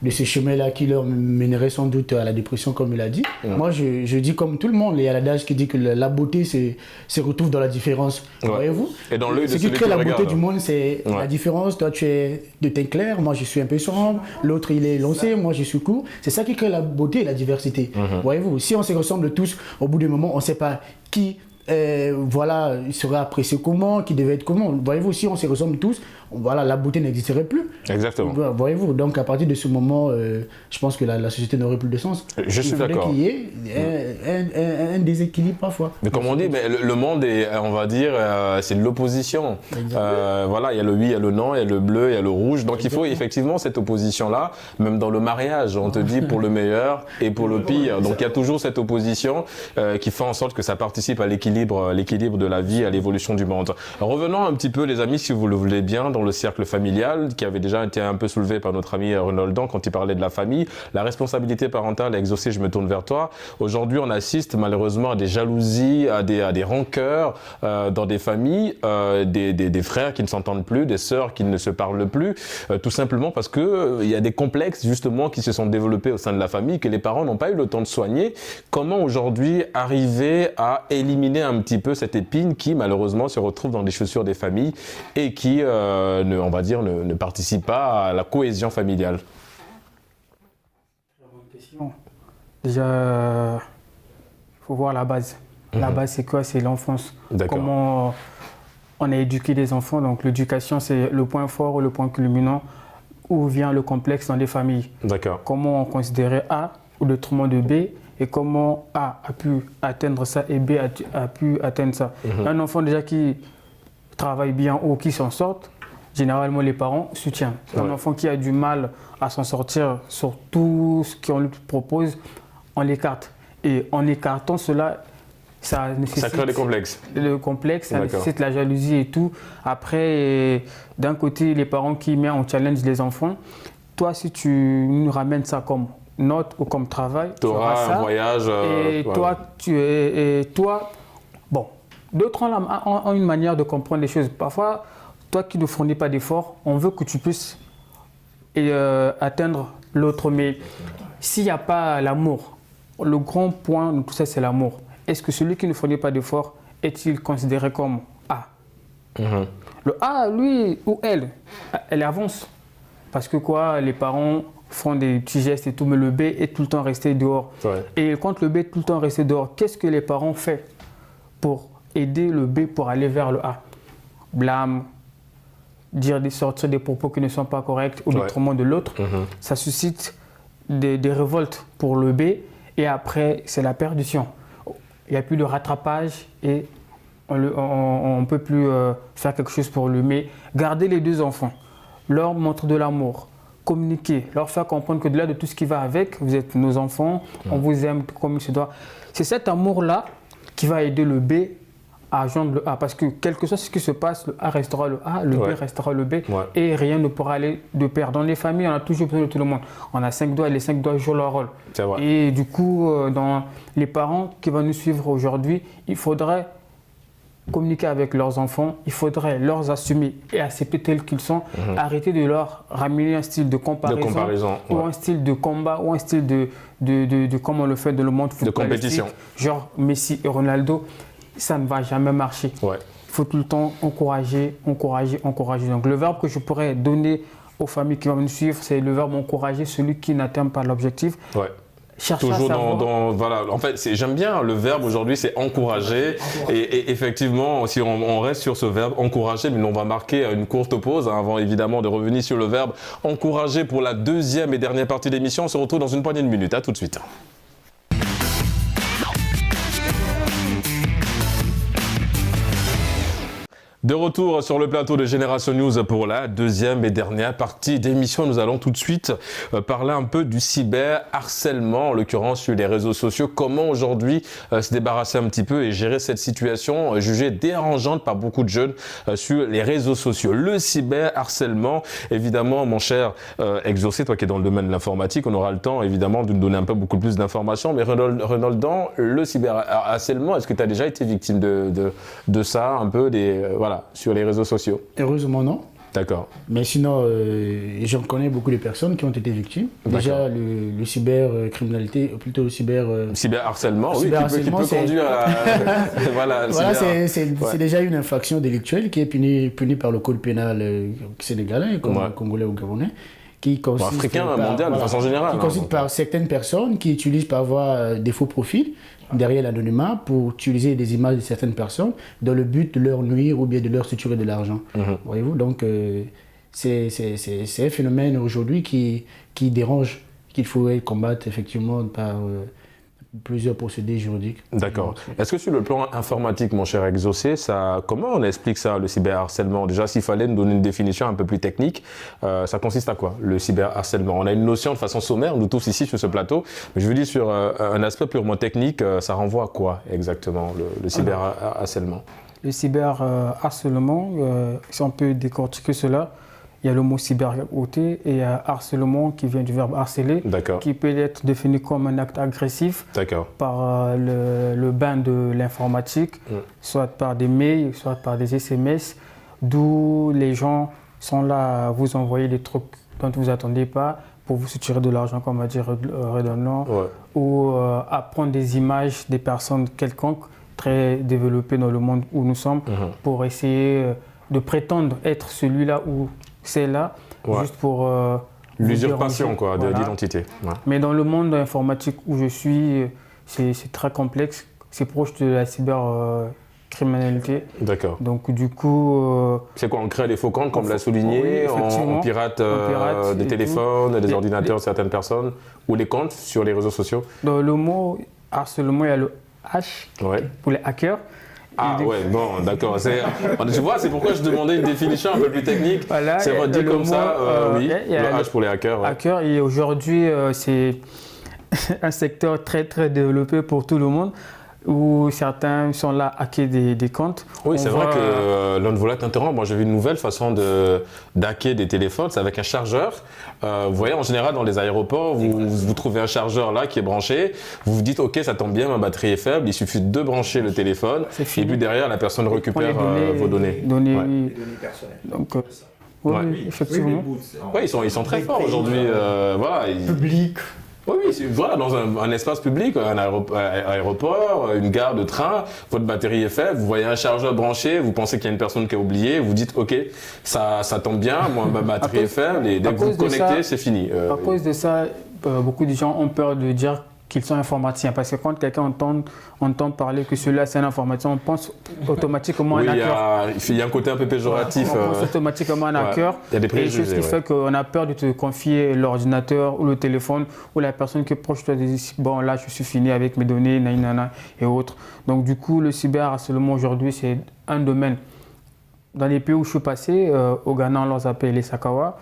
de ces chemins-là qui leur mèneraient sans doute à la dépression, comme il a dit. Moi, je dis comme tout le monde, il y a l'adage qui dit que la beauté se retrouve dans la différence. Voyez-vous? Et dans l'œil de ce qui crée la beauté du monde, c'est la différence. Toi, tu es de teint clair, moi, je suis un peu sombre. L'autre, il est lancé, moi, je suis court. C'est ça qui crée la beauté et la diversité. Voyez-vous? Si on se ressemble tous, au bout du moment, on ne sait pas qui il serait apprécié comment, qui devait être comment. Voyez-vous, si on se ressemble tous, la beauté n'existerait plus. Exactement. Voyez-vous, donc à partir de ce moment, je pense que la société n'aurait plus de sens. Je suis d'accord. Il faudrait qu'il y ait un déséquilibre parfois. Mais comme on dit, le monde est, on va dire, c'est de l'opposition. Il y a le oui, il y a le non, il y a le bleu, il y a le rouge. Donc il faut effectivement cette opposition-là, même dans le mariage. On te dit pour le meilleur et pour le pire. Donc il y a toujours cette opposition qui fait en sorte que ça participe à l'équilibre de la vie, à l'évolution du monde. Revenons un petit peu, les amis, si vous le voulez bien, dans le cercle familial, qui avait déjà été un peu soulevé par notre ami Ronaldo quand il parlait de la famille. La responsabilité parentale à exaucer, je me tourne vers toi. Aujourd'hui, on assiste malheureusement à des jalousies, à des rancœurs dans des familles, des frères qui ne s'entendent plus, des sœurs qui ne se parlent plus, tout simplement parce que il y a des complexes justement qui se sont développés au sein de la famille, que les parents n'ont pas eu le temps de soigner. Comment aujourd'hui arriver à éliminer un petit peu cette épine qui malheureusement se retrouve dans les chaussures des familles et qui, ne participe pas à la cohésion familiale? Déjà, il faut voir la base. La base, c'est quoi? C'est l'enfance. Comment on a éduqué les enfants. Donc l'éducation, c'est le point fort, le point culminant où vient le complexe dans les familles. D'accord. Comment on considérait A ou le détriment de B et comment A a pu atteindre ça et B a pu atteindre ça. Un enfant déjà qui travaille bien ou qui s'en sort, généralement les parents soutiennent. Un enfant qui a du mal à s'en sortir sur tout ce qu'on lui propose, on l'écarte. Et en écartant cela, ça nécessite... Ça crée des complexes. Le complexe, ça nécessite la jalousie et tout. Après, d'un côté, les parents qui mettent en challenge les enfants, toi, si tu nous ramènes ça comme note ou comme travail, tu auras un voyage. Et toi, bon, d'autres ont une manière de comprendre les choses. Parfois, toi qui ne fournis pas d'efforts, on veut que tu puisses atteindre l'autre. Mais s'il n'y a pas l'amour, le grand point de tout ça, c'est l'amour. Est-ce que celui qui ne fournit pas d'efforts est-il considéré comme A? Le A, lui ou elle avance. Parce que les parents font des petits gestes et tout, mais le B est tout le temps resté dehors. Et quand le B est tout le temps resté dehors, qu'est-ce que les parents font pour aider le B pour aller vers le A? Blâme, sortir des propos qui ne sont pas corrects ou l'autrement de l'autre. Ça suscite des révoltes pour le B et après, c'est la perdition. Il n'y a plus de rattrapage et on ne peut plus faire quelque chose pour lui. Mais garder les deux enfants, leur montrer de l'amour, communiquer, leur faire comprendre que de là de tout ce qui va avec, vous êtes nos enfants, on vous aime comme il se doit. C'est cet amour-là qui va aider le B à joindre le A. Parce que quel que soit ce qui se passe, le A restera le A, le B restera le B, et rien ne pourra aller de pair. Dans les familles, on a toujours besoin de tout le monde. On a 5 doigts et les 5 doigts jouent leur rôle. C'est vrai. Et du coup, dans les parents qui vont nous suivre aujourd'hui, il faudrait communiquer avec leurs enfants, il faudrait leur assumer et accepter tels qu'ils sont, arrêter de leur ramener un style de comparaison ou un style de combat ou un style de comme on le fait dans le monde footballistique, de compétition. Genre Messi et Ronaldo, ça ne va jamais marcher. Ouais. Il faut tout le temps encourager. Donc le verbe que je pourrais donner aux familles qui vont me suivre, c'est le verbe encourager celui qui n'atteint pas l'objectif. Ouais. Toujours voilà. En fait, j'aime bien le verbe aujourd'hui, c'est encourager. Et effectivement, si on reste sur ce verbe encourager, mais on va marquer une courte pause avant évidemment de revenir sur le verbe encourager pour la deuxième et dernière partie de l'émission. On se retrouve dans une poignée de minutes. À tout de suite. De retour sur le plateau de Génération News pour la deuxième et dernière partie d'émission. Nous allons tout de suite parler un peu du cyberharcèlement, en l'occurrence sur les réseaux sociaux. Comment aujourd'hui se débarrasser un petit peu et gérer cette situation jugée dérangeante par beaucoup de jeunes sur les réseaux sociaux. Le cyberharcèlement, évidemment, mon cher Exaucé, toi qui es dans le domaine de l'informatique, on aura le temps évidemment de nous donner un peu beaucoup plus d'informations. Mais Renoldan, le cyberharcèlement, est-ce que tu as déjà été victime de ça, un peu sur les réseaux sociaux? Heureusement, non. D'accord. Mais sinon, j'en connais beaucoup de personnes qui ont été victimes. Déjà, le cybercriminalité, plutôt le cyberharcèlement, oui, qui peut conduire à... c'est déjà une infraction délictuelle qui est punie par le code pénal sénégalais, congolais ou gabonais, qui consiste africain, mondial, de façon générale. Qui consiste par certaines personnes qui utilisent parfois des faux profils derrière l'anonymat pour utiliser des images de certaines personnes dans le but de leur nuire ou bien de leur suturer de l'argent. Voyez-vous, donc c'est un phénomène aujourd'hui qui dérange, qu'il faudrait combattre effectivement par plusieurs procédés juridiques. D'accord. Est-ce que sur le plan informatique, mon cher Exaucé, comment on explique ça, le cyberharcèlement? Déjà, s'il fallait nous donner une définition un peu plus technique, ça consiste à quoi, le cyberharcèlement? On a une notion de façon sommaire, nous tous ici sur ce plateau, mais je veux dire sur un aspect purement technique, ça renvoie à quoi exactement, le cyberharcèlement? Le cyberharcèlement, si on peut décortiquer cela, il y a le mot cyberharcèlement et il y a harcèlement qui vient du verbe harceler, qui peut être défini comme un acte agressif par le bain de l'informatique, soit par des mails, soit par des SMS, d'où les gens sont là à vous envoyer des trucs dont vous n'attendez pas pour vous soutirer de l'argent, comme a dit Redonant, ou à prendre des images des personnes quelconques très développées dans le monde où nous sommes pour essayer de prétendre être celui-là ou c'est là, juste pour... l'usurpation d'identité. Ouais. Mais dans le monde informatique où je suis, c'est très complexe, c'est proche de la cybercriminalité. D'accord. Donc du coup... c'est quoi, on crée des faux comptes, comme l'a souligné, on pirate des téléphones, des ordinateurs de certaines personnes, ou les comptes sur les réseaux sociaux? Dans le mot harcèlement, il y a le H pour les hackers. Ah ouais, bon, d'accord. Tu vois, c'est pourquoi je demandais une définition un peu plus technique. Voilà, c'est redit comme ça, oui, le H pour les hackers. Hackers, et aujourd'hui, c'est un secteur très très développé pour tout le monde, où certains sont là à hacker des comptes. Oui, c'est vrai que l'on ne voulait t'interrompre. Moi, j'ai vu une nouvelle façon d'hacker des téléphones, c'est avec un chargeur. Vous voyez, en général, dans les aéroports, vous trouvez un chargeur là qui est branché. Vous vous dites, OK, ça tombe bien, ma batterie est faible. Il suffit de brancher le téléphone. Et puis derrière, la personne récupère vos données. Données personnelles. Donc, oui, effectivement. Oui, ils sont très forts aujourd'hui. Public. Oui, dans un espace public, un aéroport, une gare de train, votre batterie est faible, vous voyez un chargeur branché, vous pensez qu'il y a une personne qui a oublié, vous dites OK, ça tombe bien, moi ma batterie est faible, et dès que vous vous connectez, c'est fini. À cause de ça, beaucoup de gens ont peur de dire qu'ils sont informaticiens, parce que quand quelqu'un entend parler que celui-là c'est un informaticien, on pense automatiquement à un hacker. Il y a un côté un peu péjoratif. On pense automatiquement à un hacker. Il y a des préjugés. Et ce qui fait qu'on a peur de te confier l'ordinateur ou le téléphone ou la personne qui est proche de toi dit bon là je suis fini avec mes données, nanana et autres. Donc du coup le cyberharcèlement aujourd'hui c'est un domaine. Dans les pays où je suis passé, au Ghana on les appelle les Sakawa.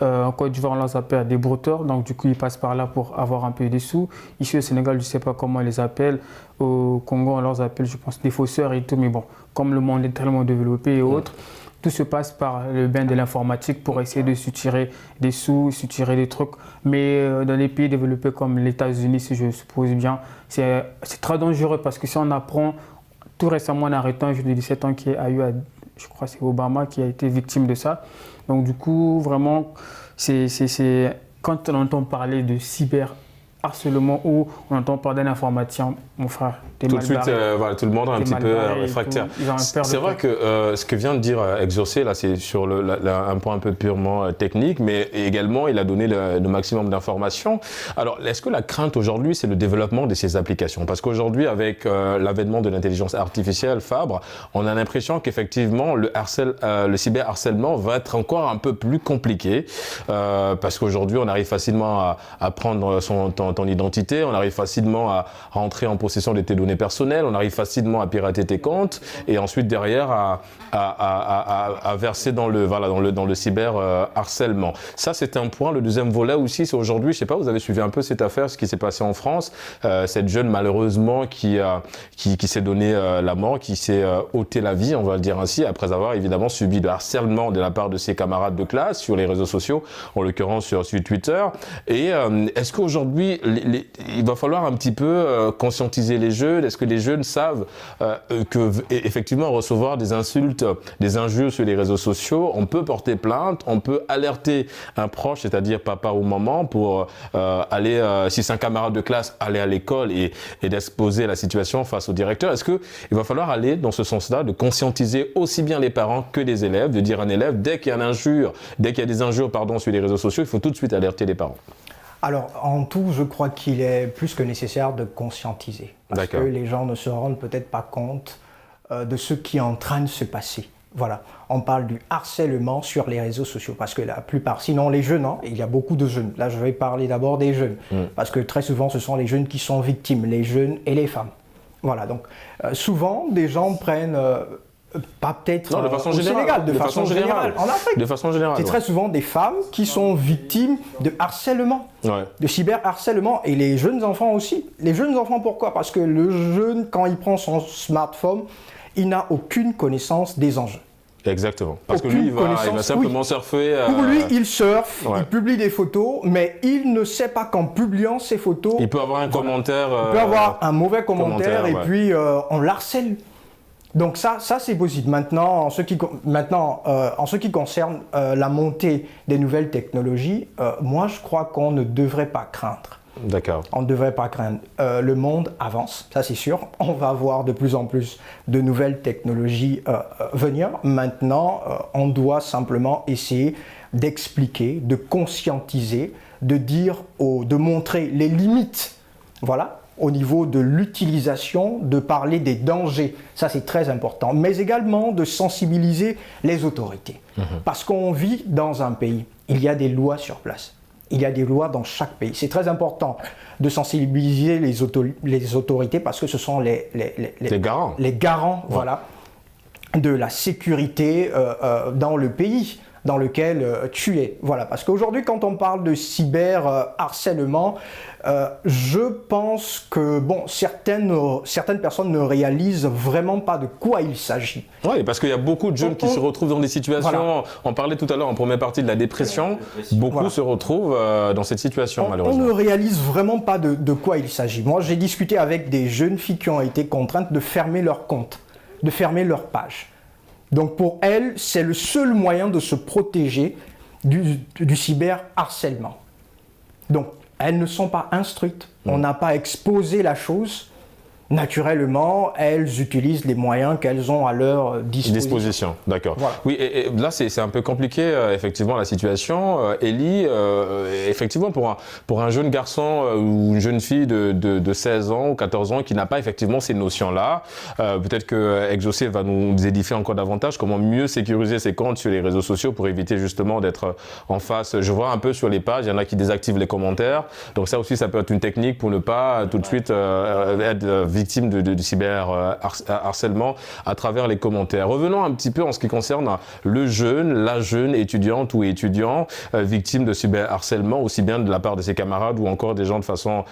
En Côte d'Ivoire, on les appelle des brouteurs, donc du coup, ils passent par là pour avoir un peu des sous. Ici au Sénégal, je ne sais pas comment on les appelle. Au Congo, on les appelle, je pense, des fausseurs et tout. Mais bon, comme le monde est tellement développé et autres, tout se passe par le bain de l'informatique pour essayer de soutirer des sous, soutirer des trucs. Mais dans les pays développés comme les États-Unis, si je suppose bien, c'est très dangereux parce que si on apprend, tout récemment, on a arrêté un jeune de 17 ans qui a eu, je crois que c'est Obama qui a été victime de ça. Donc du coup, vraiment, quand on entend parler de cyberharcèlement ou on entend parler d'un informaticien, mon frère, t'es tout mal de suite, barré. voilà, tout le monde est un petit peu réfractaire. C'est vrai que ce que vient de dire Exaucé, là, c'est sur un point un peu purement technique, mais également, il a donné le maximum d'informations. Alors, est-ce que la crainte aujourd'hui, c'est le développement de ces applications? Parce qu'aujourd'hui, avec l'avènement de l'intelligence artificielle, Fabre, on a l'impression qu'effectivement, le cyberharcèlement va être encore un peu plus compliqué, parce qu'aujourd'hui, on arrive facilement à prendre ton identité, on arrive facilement à rentrer en possession de tes données personnelles, on arrive facilement à pirater tes comptes et ensuite derrière à verser dans le cyberharcèlement. Ça, c'est un point. Le deuxième volet aussi, c'est aujourd'hui, je ne sais pas, vous avez suivi un peu cette affaire, ce qui s'est passé en France, cette jeune malheureusement qui s'est donné la mort, qui s'est ôté la vie, on va le dire ainsi, après avoir évidemment subi de harcèlement de la part de ses camarades de classe sur les réseaux sociaux, en l'occurrence sur Twitter. Et est-ce qu'aujourd'hui, il va falloir un petit peu conscientiser les jeunes? Est-ce que les jeunes savent que effectivement recevoir des insultes, des injures sur les réseaux sociaux, on peut porter plainte, on peut alerter un proche, c'est-à-dire papa ou maman, pour aller, si c'est un camarade de classe, aller à l'école et d'exposer la situation face au directeur? Est-ce qu'il va falloir aller dans ce sens-là, de conscientiser aussi bien les parents que les élèves, de dire à un élève, dès qu'il y a des injures sur les réseaux sociaux, il faut tout de suite alerter les parents? Alors, en tout, je crois qu'il est plus que nécessaire de conscientiser. Parce que les gens ne se rendent peut-être pas compte de ce qui est en train de se passer. Voilà, on parle du harcèlement sur les réseaux sociaux, parce que la plupart, sinon les jeunes, il y a beaucoup de jeunes. Là, je vais parler d'abord des jeunes, parce que très souvent, ce sont les jeunes qui sont victimes, les jeunes et les femmes. Voilà, donc souvent, des gens prennent... pas peut-être de façon au générale, Sénégal, de façon générale, en Afrique. De façon générale. C'est très souvent des femmes qui sont victimes de harcèlement, de cyberharcèlement, et les jeunes enfants aussi. Les jeunes enfants, pourquoi? Parce que le jeune, quand il prend son smartphone, il n'a aucune connaissance des enjeux. Exactement. Parce que lui, il va simplement surfer. Pour lui, il surfe, il publie des photos, mais il ne sait pas qu'en publiant ces photos... Il peut avoir un commentaire... Il peut avoir un mauvais commentaire et puis on l'harcèle. Donc ça c'est possible. Maintenant, en ce qui concerne la montée des nouvelles technologies, moi je crois qu'on ne devrait pas craindre. D'accord. On ne devrait pas craindre. Le monde avance, ça c'est sûr. On va voir de plus en plus de nouvelles technologies venir. Maintenant, on doit simplement essayer d'expliquer, de conscientiser, de montrer les limites. Voilà. Au niveau de l'utilisation, de parler des dangers, ça c'est très important, mais également de sensibiliser les autorités. Parce qu'on vit dans un pays, il y a des lois sur place, il y a des lois dans chaque pays. C'est très important de sensibiliser les autorités parce que ce sont les garants voilà, de la sécurité dans le pays dans lequel tu es. Voilà, parce qu'aujourd'hui, quand on parle de cyberharcèlement, je pense que certaines personnes ne réalisent vraiment pas de quoi il s'agit. Oui, parce qu'il y a beaucoup de jeunes qui se retrouvent dans des situations, on parlait tout à l'heure en première partie de la dépression, beaucoup se retrouvent dans cette situation malheureusement. On ne réalise vraiment pas de quoi il s'agit. Moi, j'ai discuté avec des jeunes filles qui ont été contraintes de fermer leur compte, de fermer leur page. Donc pour elles, c'est le seul moyen de se protéger du cyberharcèlement. Donc elles ne sont pas instruites, on n'a pas exposé la chose. Naturellement, elles utilisent les moyens qu'elles ont à leur disposition. D'accord. Voilà. Oui, et là, c'est un peu compliqué, effectivement, la situation. Ellie, effectivement, pour un jeune garçon ou une jeune fille de 16 ans ou 14 ans qui n'a pas effectivement ces notions-là, peut-être que Exaucé va nous édifier encore davantage comment mieux sécuriser ses comptes sur les réseaux sociaux pour éviter justement d'être en face. Je vois un peu sur les pages, il y en a qui désactivent les commentaires. Donc ça aussi, ça peut être une technique pour ne pas tout de suite être victime victimes de cyberharcèlement à travers les commentaires. Revenons un petit peu en ce qui concerne le jeune, la jeune étudiante ou étudiant victime de cyberharcèlement, aussi bien de la part de ses camarades ou encore des gens de façon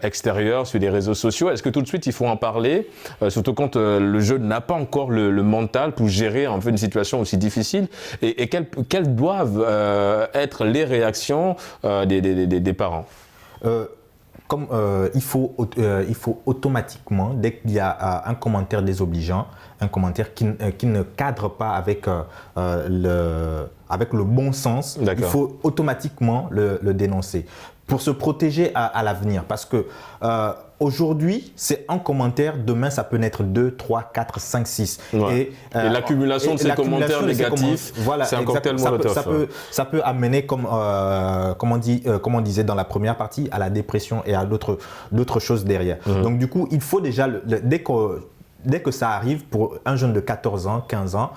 extérieure sur les réseaux sociaux. Est-ce que tout de suite il faut en parler, surtout quand le jeune n'a pas encore le mental pour gérer un peu une situation aussi difficile, et quelles doivent être les réactions des parents? Il faut automatiquement, dès qu'il y a un commentaire désobligeant, un commentaire qui ne cadre pas avec le bon sens, il faut automatiquement le dénoncer pour se protéger à l'avenir. Parce que aujourd'hui, c'est un commentaire, demain ça peut naître 2, 3, 4, 5, 6. Ouais. Et l'accumulation de ces commentaires négatifs, voilà, c'est un cocktail Molotov. Ça peut amener, comme on disait dans la première partie, à la dépression et à d'autres choses derrière. Donc du coup, il faut déjà, dès que ça arrive pour un jeune de 14 ans, 15 ans,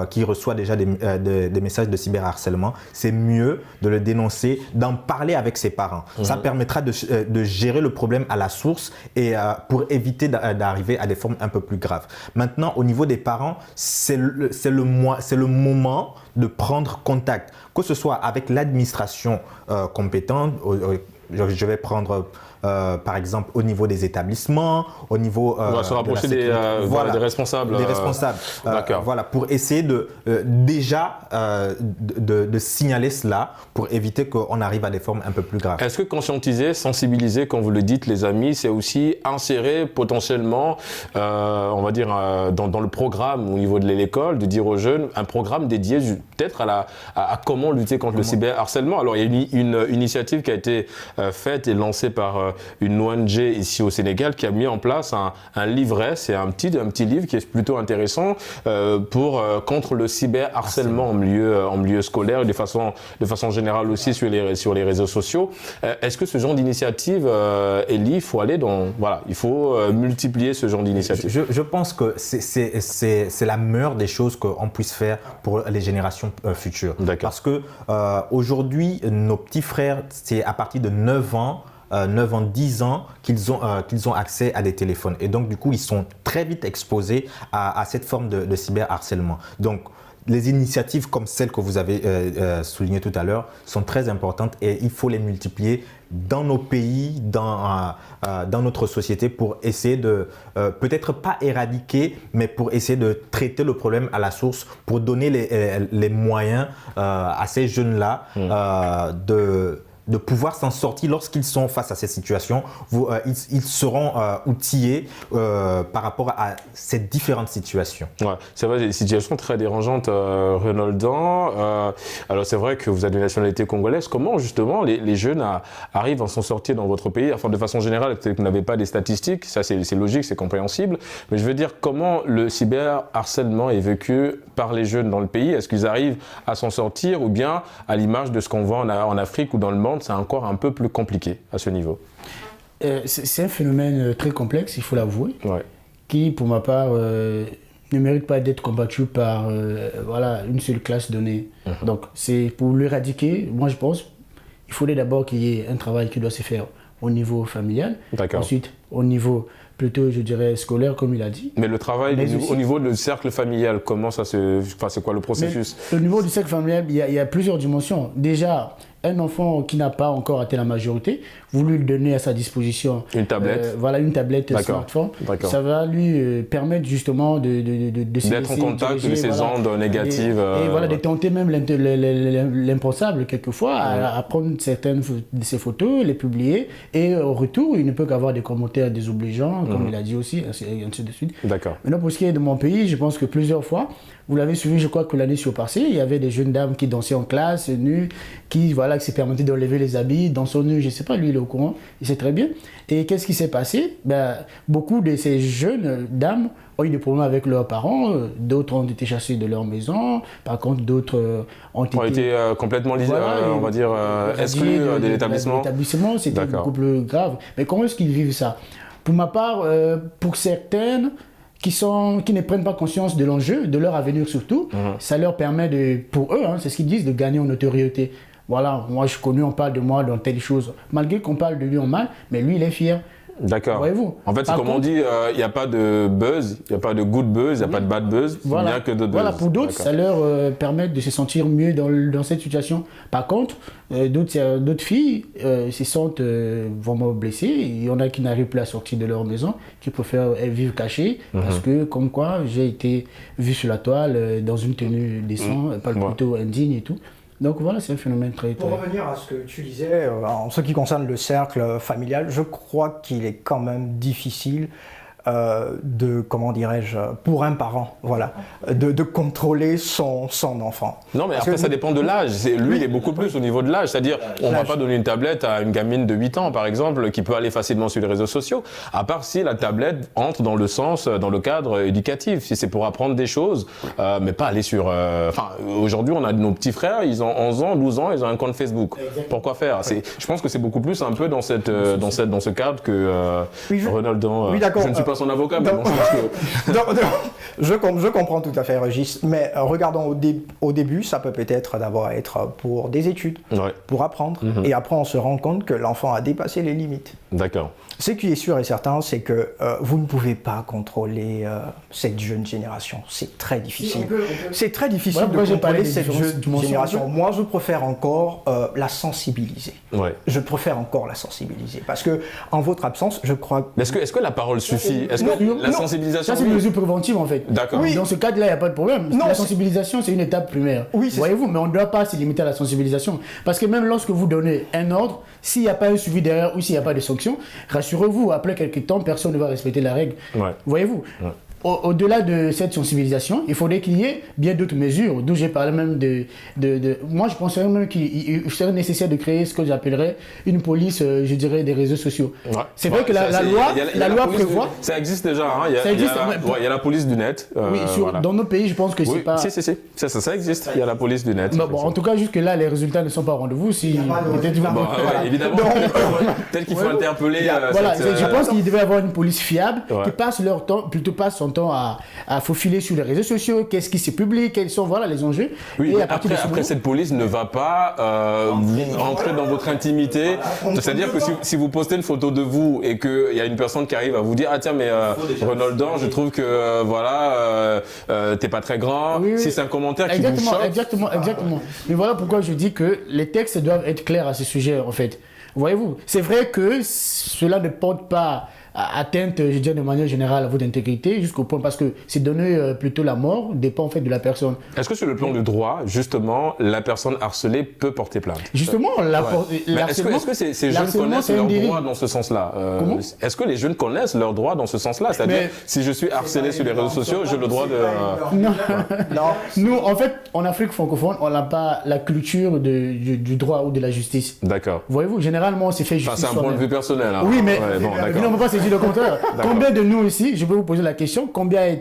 qui reçoit déjà des messages de cyberharcèlement, c'est mieux de le dénoncer, d'en parler avec ses parents. Ça permettra de gérer le problème à la source et pour éviter d'arriver à des formes un peu plus graves. Maintenant, au niveau des parents, c'est le moment de prendre contact, que ce soit avec l'administration compétente. Je vais prendre par exemple au niveau des établissements, au niveau on va se rapprocher des responsables. Des responsables. Voilà, pour essayer de signaler cela pour éviter qu'on arrive à des formes un peu plus graves. Est-ce que conscientiser, sensibiliser, comme vous le dites les amis, c'est aussi insérer potentiellement, on va dire dans le programme au niveau de l'école, de dire aux jeunes un programme dédié peut-être à comment lutter contre le cyberharcèlement. Alors il y a une initiative qui a été faite et lancée par une ONG ici au Sénégal qui a mis en place un livret, c'est un petit livre qui est plutôt intéressant contre le cyberharcèlement en milieu scolaire et de façon générale aussi sur les réseaux sociaux. Est-ce que ce genre d'initiative, Elie, il faut il faut multiplier ce genre d'initiative? Je pense que c'est la meilleure des choses qu'on puisse faire pour les générations futures. Parce que aujourd'hui, nos petits frères, c'est à partir de 9 ans, 10 ans qu'ils ont accès à des téléphones. Et donc, du coup, ils sont très vite exposés à cette forme de cyberharcèlement. Donc, les initiatives comme celles que vous avez soulignées tout à l'heure sont très importantes et il faut les multiplier dans nos pays, dans notre société pour essayer de, peut-être pas éradiquer, mais pour essayer de traiter le problème à la source, pour donner les moyens à ces jeunes-là de pouvoir s'en sortir lorsqu'ils sont face à cette situation. Ils seront outillés par rapport à ces différentes situations. Ouais, c'est vrai, des situations très dérangeantes, Renoldan. Alors c'est vrai que vous avez une nationalité congolaise. Comment justement les jeunes arrivent à s'en sortir dans votre pays? Enfin, de façon générale, peut-être que vous n'avez pas des statistiques, ça c'est logique, c'est compréhensible. Mais je veux dire, comment le cyberharcèlement est vécu par les jeunes dans le pays? Est-ce qu'ils arrivent à s'en sortir ou bien, à l'image de ce qu'on voit en Afrique ou dans le monde, c'est encore un peu plus compliqué à ce niveau? C'est un phénomène très complexe, il faut l'avouer, qui, pour ma part, ne mérite pas d'être combattu par une seule classe donnée. Donc, c'est pour l'éradiquer, moi je pense, il faudrait d'abord qu'il y ait un travail qui doit se faire au niveau familial, ensuite au niveau plutôt, je dirais, scolaire, comme il a dit. Mais le travail au niveau du cercle familial, comment ça se... Enfin, c'est quoi le processus? Au niveau du cercle familial, il y a plusieurs dimensions. Déjà, un enfant qui n'a pas encore atteint la majorité, vous lui donnez à sa disposition une tablette, une tablette smartphone, ça va lui permettre justement d'être en contact de ces ondes négatives et de tenter même l'impensable quelquefois à prendre certaines de ces photos, les publier, et au retour il ne peut qu'avoir des commentaires désobligeants, comme il a dit aussi, ainsi de suite. Maintenant, pour ce qui est de mon pays, je pense que plusieurs fois, vous l'avez suivi, je crois que l'année surpassée, il y avait des jeunes dames qui dansaient en classe, nues, qui s'est permis d'enlever les habits, dansant nu, je ne sais pas, lui il est au courant, il sait très bien. Et qu'est-ce qui s'est passé? Beaucoup de ces jeunes dames ont eu des problèmes avec leurs parents, d'autres ont été chassés de leur maison, par contre d'autres ont été complètement on va dire exclus de l'établissement. L'établissement, c'était beaucoup plus grave. Mais comment est-ce qu'ils vivent ça? Pour ma part, pour certaines qui ne prennent pas conscience de l'enjeu, de leur avenir surtout, ça leur permet pour eux, c'est ce qu'ils disent, de gagner en notoriété. Voilà, moi je suis connu, on parle de moi dans telle chose. Malgré qu'on parle de lui en mal, mais lui il est fier. D'accord. Voyez-vous. En fait, c'est Par comme on contre, dit, il n'y a pas de buzz, il n'y a pas de good buzz, il n'y a pas de bad buzz, il n'y a que de buzz. Voilà, pour d'autres, D'accord. ça leur permet de se sentir mieux dans cette situation. Par contre, d'autres filles se sentent vraiment blessées. Il y en a qui n'arrivent plus à sortir de leur maison, qui préfèrent vivre cachées, parce que, comme quoi, j'ai été vue sur la toile dans une tenue décente, pas plutôt indigne et tout. Donc voilà, c'est un phénomène très... Pour revenir à ce que tu disais, en ce qui concerne le cercle familial, je crois qu'il est quand même difficile de, comment dirais-je, pour un parent, voilà, de contrôler son enfant. Non, mais après, ça dépend de l'âge. Lui, il est beaucoup plus au niveau de l'âge. C'est-à-dire, on ne va pas donner une tablette à une gamine de 8 ans, par exemple, qui peut aller facilement sur les réseaux sociaux, à part si la tablette entre dans le cadre éducatif, si c'est pour apprendre des choses, mais pas aller sur... Enfin, aujourd'hui, on a nos petits frères, ils ont 11 ans, 12 ans, ils ont un compte Facebook. Exactement. Pourquoi faire? Je pense que c'est beaucoup plus un peu dans ce cadre que Ronaldo... Oui, d'accord. Je ne suis pas son avocat, mais bon, je pense que... je comprends tout à fait, Régis, mais regardons au début, ça peut être d'abord être pour des études, pour apprendre, et après on se rend compte que l'enfant a dépassé les limites. D'accord. Ce qui est sûr et certain, c'est que vous ne pouvez pas contrôler cette jeune génération. C'est très difficile. C'est très difficile de contrôler cette jeune génération. Moi, je préfère encore la sensibiliser. Ouais. Je préfère encore la sensibiliser. Parce que, en votre absence, je crois... Est-ce que la parole suffit? Est-ce que la sensibilisation... Ça, c'est une mesure préventive, en fait. D'accord. Oui. Dans ce cadre-là, il n'y a pas de problème. Non, la sensibilisation, c'est une étape primaire. Oui, voyez-vous, mais on ne doit pas se limiter à la sensibilisation. Parce que même lorsque vous donnez un ordre, s'il n'y a pas un suivi derrière ou s'il n'y a pas de sanction, rassurez-vous, après quelques temps, personne ne va respecter la règle. Ouais. Voyez-vous. Ouais. Au-delà de cette sensibilisation, il faudrait qu'il y ait bien d'autres mesures, d'où j'ai parlé même moi, je penserais même qu'il serait nécessaire de créer ce que j'appellerais une police, je dirais, des réseaux sociaux. Ouais. C'est vrai que la loi prévoit... Ça existe déjà, hein. Il y a la police du net. Oui, dans nos pays, je pense que c'est pas... Si. Ça existe, il y a la police du net. Bon, en tout cas, jusque-là, les résultats ne sont pas au rendez-vous. Évidemment, peut-être qu'il faut interpeller... Je pense qu'il devait y avoir une police fiable qui passe son temps à faufiler sur les réseaux sociaux, qu'est-ce qui se publie, quels sont les enjeux. Oui, et après cette police ne va pas entrer dans votre intimité. C'est-à-dire que si vous postez une photo de vous et qu'il y a une personne qui arrive à vous dire « Ah tiens, mais Ronaldo, je trouve que t'es pas très grand. Oui. Si c'est un commentaire qui vous choque... Exactement. Mais voilà pourquoi je dis que les textes doivent être clairs à ce sujet, en fait. Voyez-vous, c'est vrai que cela ne porte pas atteinte, je dirais de manière générale, à votre intégrité, jusqu'au point, parce que c'est donner plutôt la mort, dépend en fait de la personne. Est-ce que sur le plan du droit, justement, la personne harcelée peut porter plainte? Justement, est-ce que ces jeunes connaissent leurs droits dans ce sens-là? Comment? Est-ce que les jeunes connaissent leurs droits dans ce sens-là? C'est-à-dire, si je suis harcelé sur les réseaux sociaux, j'ai le droit de... Non. Nous, en fait, en Afrique francophone, on n'a pas la culture du droit ou de la justice. D'accord. Voyez-vous, généralement, on s'est fait justice. C'est un point de vue personnel. Hein. Oui, mais on ne peut pas se dire le contraire. Combien de nous ici, je peux vous poser la question, combien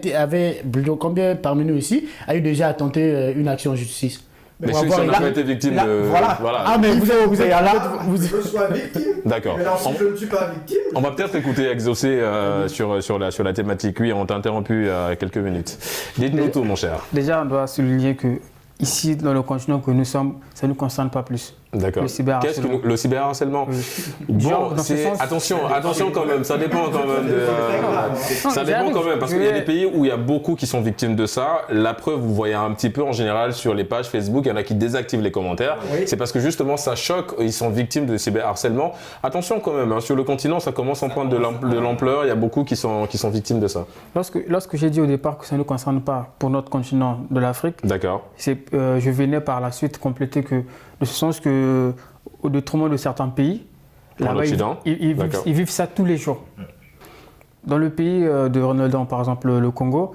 parmi nous ici a eu déjà tenté une action en justice? Mais ceux qui n'ont pas été victimes de... Voilà. Ah, mais vous êtes Je sois victime. D'accord. Mais alors, si je ne suis pas victime... On va peut-être écouter Exaucé sur la thématique. Oui, on t'a interrompu quelques minutes. Dites-nous tout, mon cher. Déjà, on doit souligner que ici, dans le continent que nous sommes, ça ne nous concerne pas plus. D'accord. Qu'est-ce que le cyberharcèlement? Oui. Bon, attention quand même, ça dépend quand même. Ça dépend quand même, parce qu'il y a des pays où il y a beaucoup qui sont victimes de ça. La preuve, vous voyez un petit peu en général sur les pages Facebook, il y en a qui désactivent les commentaires. Oui. C'est parce que justement ça choque, ils sont victimes de cyberharcèlement. Attention quand même, hein, sur le continent, ça commence en prendre de l'ampleur, il y a beaucoup qui sont victimes de ça. Lorsque j'ai dit au départ que ça ne nous concerne pas pour notre continent de l'Afrique, je venais par la suite compléter que de ce sens que, au détriment de certains pays, là-bas, ils vivent ça tous les jours. Dans le pays de Ronaldo, par exemple le Congo,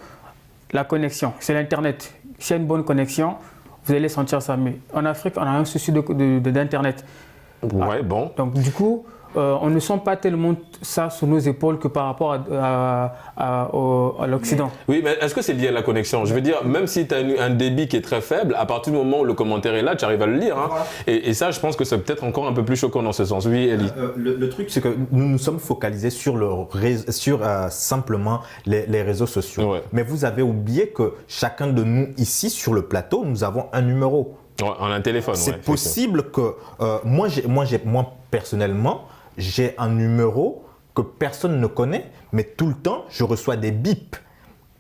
la connexion, c'est l'Internet. S'il y a une bonne connexion, vous allez sentir ça. Mais en Afrique, on a un souci d'Internet. Ouais, bon. Donc du coup, on ne sent pas tellement ça sur nos épaules que par rapport à l'Occident. Oui, mais est-ce que c'est lié à la connexion? Je veux dire, même si tu as un débit qui est très faible, à partir du moment où le commentaire est là, tu arrives à le lire. Hein. Et ça, je pense que c'est peut-être encore un peu plus choquant dans ce sens. Oui, Elie. Le truc, c'est que nous nous sommes focalisés sur simplement les réseaux sociaux. Ouais. Mais vous avez oublié que chacun de nous ici, sur le plateau, nous avons un numéro. Ouais, on a un téléphone. C'est possible que moi, personnellement, j'ai un numéro que personne ne connaît, mais tout le temps, je reçois des bips.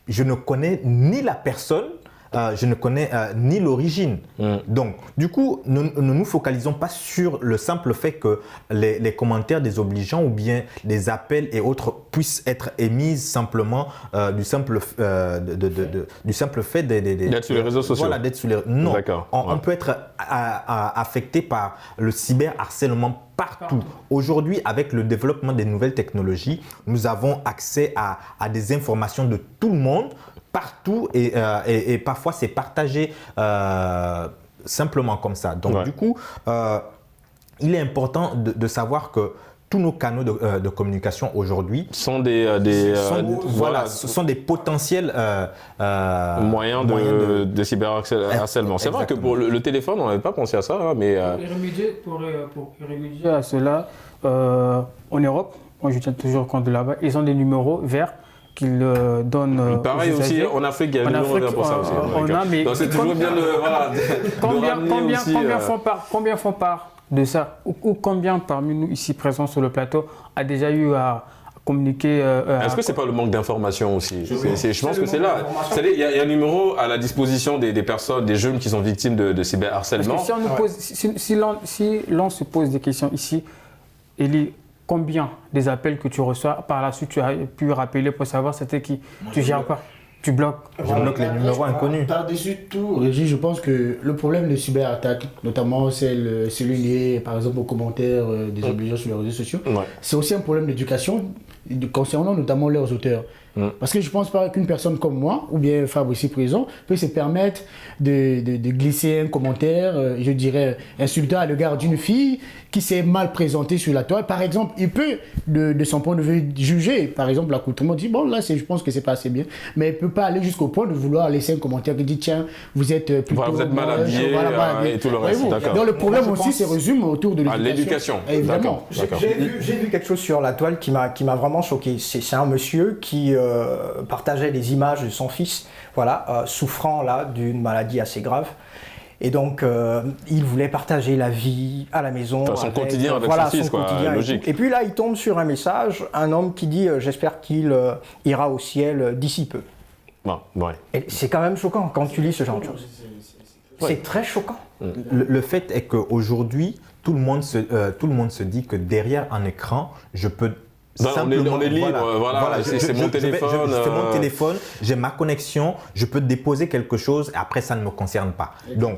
Je ne connais ni la personne, je ne connais ni l'origine. Donc, du coup, nous ne nous focalisons pas sur le simple fait que les commentaires désobligeants ou bien les appels et autres puissent être émis simplement du simple fait d'être sur les réseaux sociaux. Voilà, d'être sur les... Non, on Ouais. peut être affecté par le cyberharcèlement partout. Aujourd'hui, avec le développement des nouvelles technologies, nous avons accès à des informations de tout le monde, partout, et parfois c'est partagé simplement comme ça. Donc du coup, il est important de savoir que tous nos canaux de communication aujourd'hui sont ce sont des potentiels moyens de cyberharcèlement. C'est vrai que pour le téléphone, on n'avait pas pensé à ça, hein, mais... Pour y remédier à cela, en Europe, moi je tiens toujours compte de là-bas, ils ont des numéros verts qu'ils donnent. Pareil aussi, en Afrique, il y a un numéro vert pour ça aussi. Donc c'est toujours bien combien font part de ça, ou combien parmi nous ici présents sur le plateau a déjà eu à communiquer Est-ce que c'est pas le manque d'information aussi? Je pense que c'est là. C'est-à-dire, il y a un numéro à la disposition des personnes, des jeunes qui sont victimes de cyberharcèlement. Parce que si l'on se pose des questions ici, Elie, combien des appels que tu reçois, par la suite tu as pu rappeler pour savoir c'était qui? Tu gères pas? Tu bloques? Je bloque les numéros inconnus. Par-dessus tout, Régis, je pense que le problème de cyberattaque, notamment celui lié par exemple aux commentaires des obligeants sur les réseaux sociaux, c'est aussi un problème d'éducation concernant notamment leurs auteurs. Parce que je ne pense pas qu'une personne comme moi, ou bien Fabre ici présent, peut se permettre de glisser un commentaire, je dirais, insultant à l'égard d'une fille qui s'est mal présentée sur la toile. Par exemple, il peut, de son point de vue, juger, par exemple, l'accoutrement, dit, bon, là, je pense que c'est pas assez bien. Mais il ne peut pas aller jusqu'au point de vouloir laisser un commentaire qui dit, tiens, vous êtes plutôt... Voilà, vous êtes mal habillé habillé. Et tout le reste, d'accord. Donc le problème aussi se résume autour de l'éducation. Évidemment. J'ai vu quelque chose sur la toile qui m'a vraiment choqué. C'est un monsieur qui partageait des images de son fils, voilà, souffrant là d'une maladie assez grave. Et donc, il voulait partager la vie à la maison. Enfin, son quotidien avec son fils, quoi, logique. Et puis là, il tombe sur un message, un homme qui dit « J'espère qu'il ira au ciel d'ici peu ». Et c'est quand même choquant quand tu lis ce genre de choses. C'est très choquant. Le fait est qu'aujourd'hui, tout le monde se dit que derrière un écran, je peux... on est libre, voilà, c'est mon téléphone. C'est mon téléphone, j'ai ma connexion, je peux déposer quelque chose et après ça ne me concerne pas. Donc,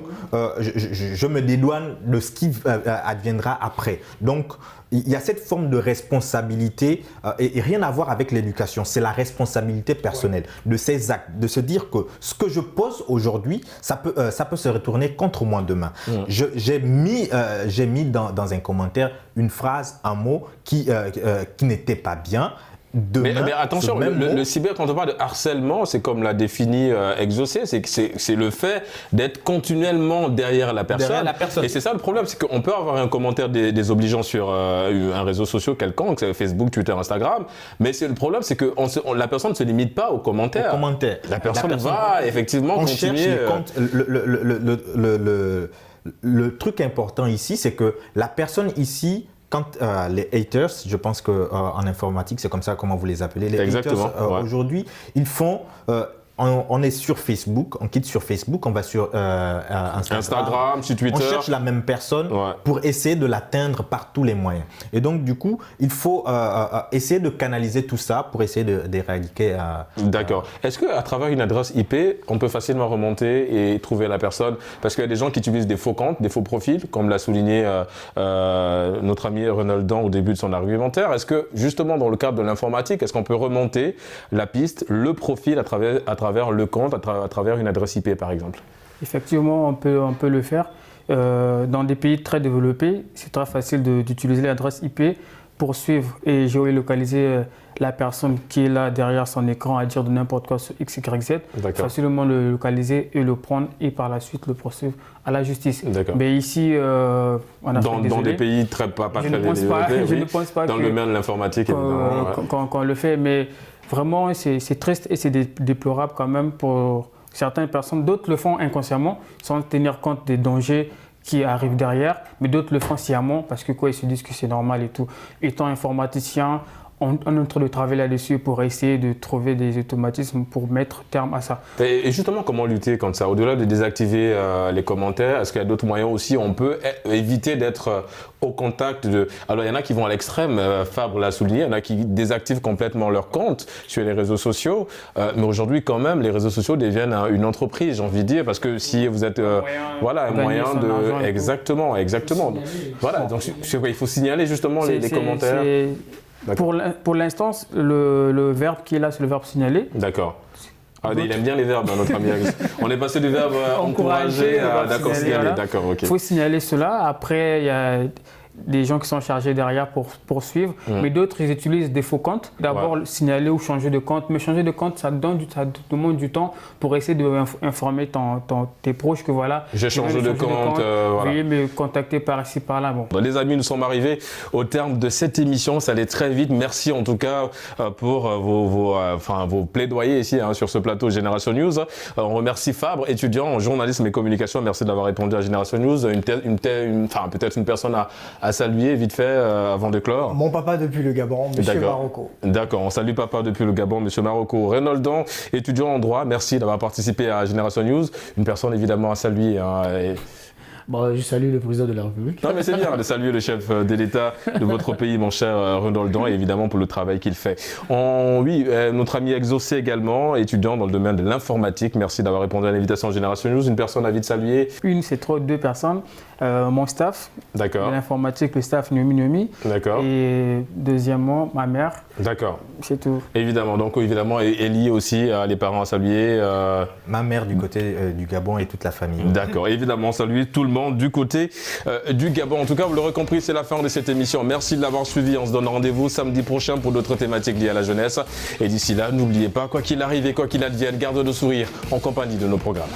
je me dédouane de ce qui adviendra après. Donc, il y a cette forme de responsabilité et rien à voir avec l'éducation. C'est la responsabilité personnelle de ces actes, de se dire que ce que je pose aujourd'hui, ça peut se retourner contre moi demain. J'ai mis dans un commentaire une phrase, un mot qui n'était pas bien. Demain, mais attention, le cyber, quand on parle de harcèlement, c'est comme l'a défini Exaucé, c'est le fait d'être continuellement derrière la personne. Et c'est ça le problème, c'est qu'on peut avoir un commentaire désobligeant sur un réseau social quelconque, Facebook, Twitter, Instagram, mais le problème, c'est que la personne ne se limite pas aux commentaires. La personne va effectivement continuer. Le truc important ici, c'est que la personne ici, quand les haters, je pense qu'en informatique, c'est comme ça comment vous les appelez, les Exactement, haters, aujourd'hui, ils font... on est sur Facebook, on quitte sur Facebook, on va sur Instagram, sur Twitter. On cherche la même personne pour essayer de l'atteindre par tous les moyens. Et donc, du coup, il faut essayer de canaliser tout ça pour essayer d'éradiquer. D'accord. Est-ce qu'à travers une adresse IP, on peut facilement remonter et trouver la personne? Parce qu'il y a des gens qui utilisent des faux comptes, des faux profils, comme l'a souligné notre ami Renaldan au début de son argumentaire. Est-ce que, justement, dans le cadre de l'informatique, est-ce qu'on peut remonter la piste, le profil à travers le compte, à travers une adresse IP par exemple? Effectivement, on peut le faire. Dans des pays très développés, c'est très facile d'utiliser l'adresse IP pour suivre et géolocaliser la personne qui est là derrière son écran à dire de n'importe quoi sur X, Y, Z. Facilement le localiser et le prendre et par la suite le poursuivre à la justice. Mais ici, on a dans des pays pas très développés, je ne pense pas dans le domaine de l'informatique, qu'on le fait, mais vraiment c'est triste et c'est déplorable quand même pour certaines personnes. D'autres le font inconsciemment sans tenir compte des dangers qui arrivent derrière, mais d'autres le font sciemment parce que ils se disent que c'est normal et tout. Étant informaticien, on est en train de travailler là-dessus pour essayer de trouver des automatismes pour mettre terme à ça. Et justement, comment lutter contre ça? Au-delà de désactiver les commentaires, est-ce qu'il y a d'autres moyens aussi? On peut éviter d'être au contact de... Alors, il y en a qui vont à l'extrême, Fabre l'a souligné, il y en a qui désactivent complètement leur compte sur les réseaux sociaux. Mais aujourd'hui, quand même, les réseaux sociaux deviennent une entreprise, j'ai envie de dire, parce que si vous êtes... voilà, un moyen de... Exactement. Voilà, donc il faut signaler justement les commentaires. Pour l'instant, le verbe qui est là, c'est le verbe signaler. D'accord. Ah, il aime bien les verbes, notre ami. On est passé du verbe encourager à d'accord, signaler. Voilà. D'accord, ok. Il faut signaler cela. Après, il y a des gens qui sont chargés derrière pour poursuivre, mais d'autres, ils utilisent des faux comptes. D'abord, signaler ou changer de compte. Mais changer de compte, ça demande du temps pour essayer d'informer tes proches que voilà. J'ai changé de compte. Veuillez me contacter par ici, par là. Bon. Les amis, nous sommes arrivés au terme de cette émission. Ça allait très vite. Merci en tout cas pour vos plaidoyers ici sur ce plateau Génération News. On remercie Fabre, étudiant en journalisme et communication. Merci d'avoir répondu à Génération News. Peut-être une personne à saluer vite fait avant de clore. Mon papa depuis le Gabon, Monsieur Marocco. D'accord, on salue papa depuis le Gabon, Monsieur Marocco. Reynoldan, étudiant en droit, merci d'avoir participé à Génération News. Une personne évidemment à saluer. Bon, je salue le président de la République. Non mais c'est bien de saluer le chef de l'État de votre pays, mon cher Reynoldan, et évidemment pour le travail qu'il fait. Notre ami Exaucé également, étudiant dans le domaine de l'informatique. Merci d'avoir répondu à l'invitation de Génération News. Une personne à vite saluer. Deux personnes. Mon staff. D'accord. De l'informatique, le staff Nomi. D'accord. Et deuxièmement, ma mère. D'accord. C'est tout. Évidemment. Donc évidemment, Elie aussi, les parents à saluer. Ma mère du côté du Gabon et toute la famille. D'accord. Évidemment, saluer tout le monde du côté du Gabon. En tout cas, vous l'aurez compris, c'est la fin de cette émission. Merci de l'avoir suivi. On se donne rendez-vous samedi prochain pour d'autres thématiques liées à la jeunesse. Et d'ici là, n'oubliez pas, quoi qu'il arrive et quoi qu'il advienne, gardez le sourire en compagnie de nos programmes.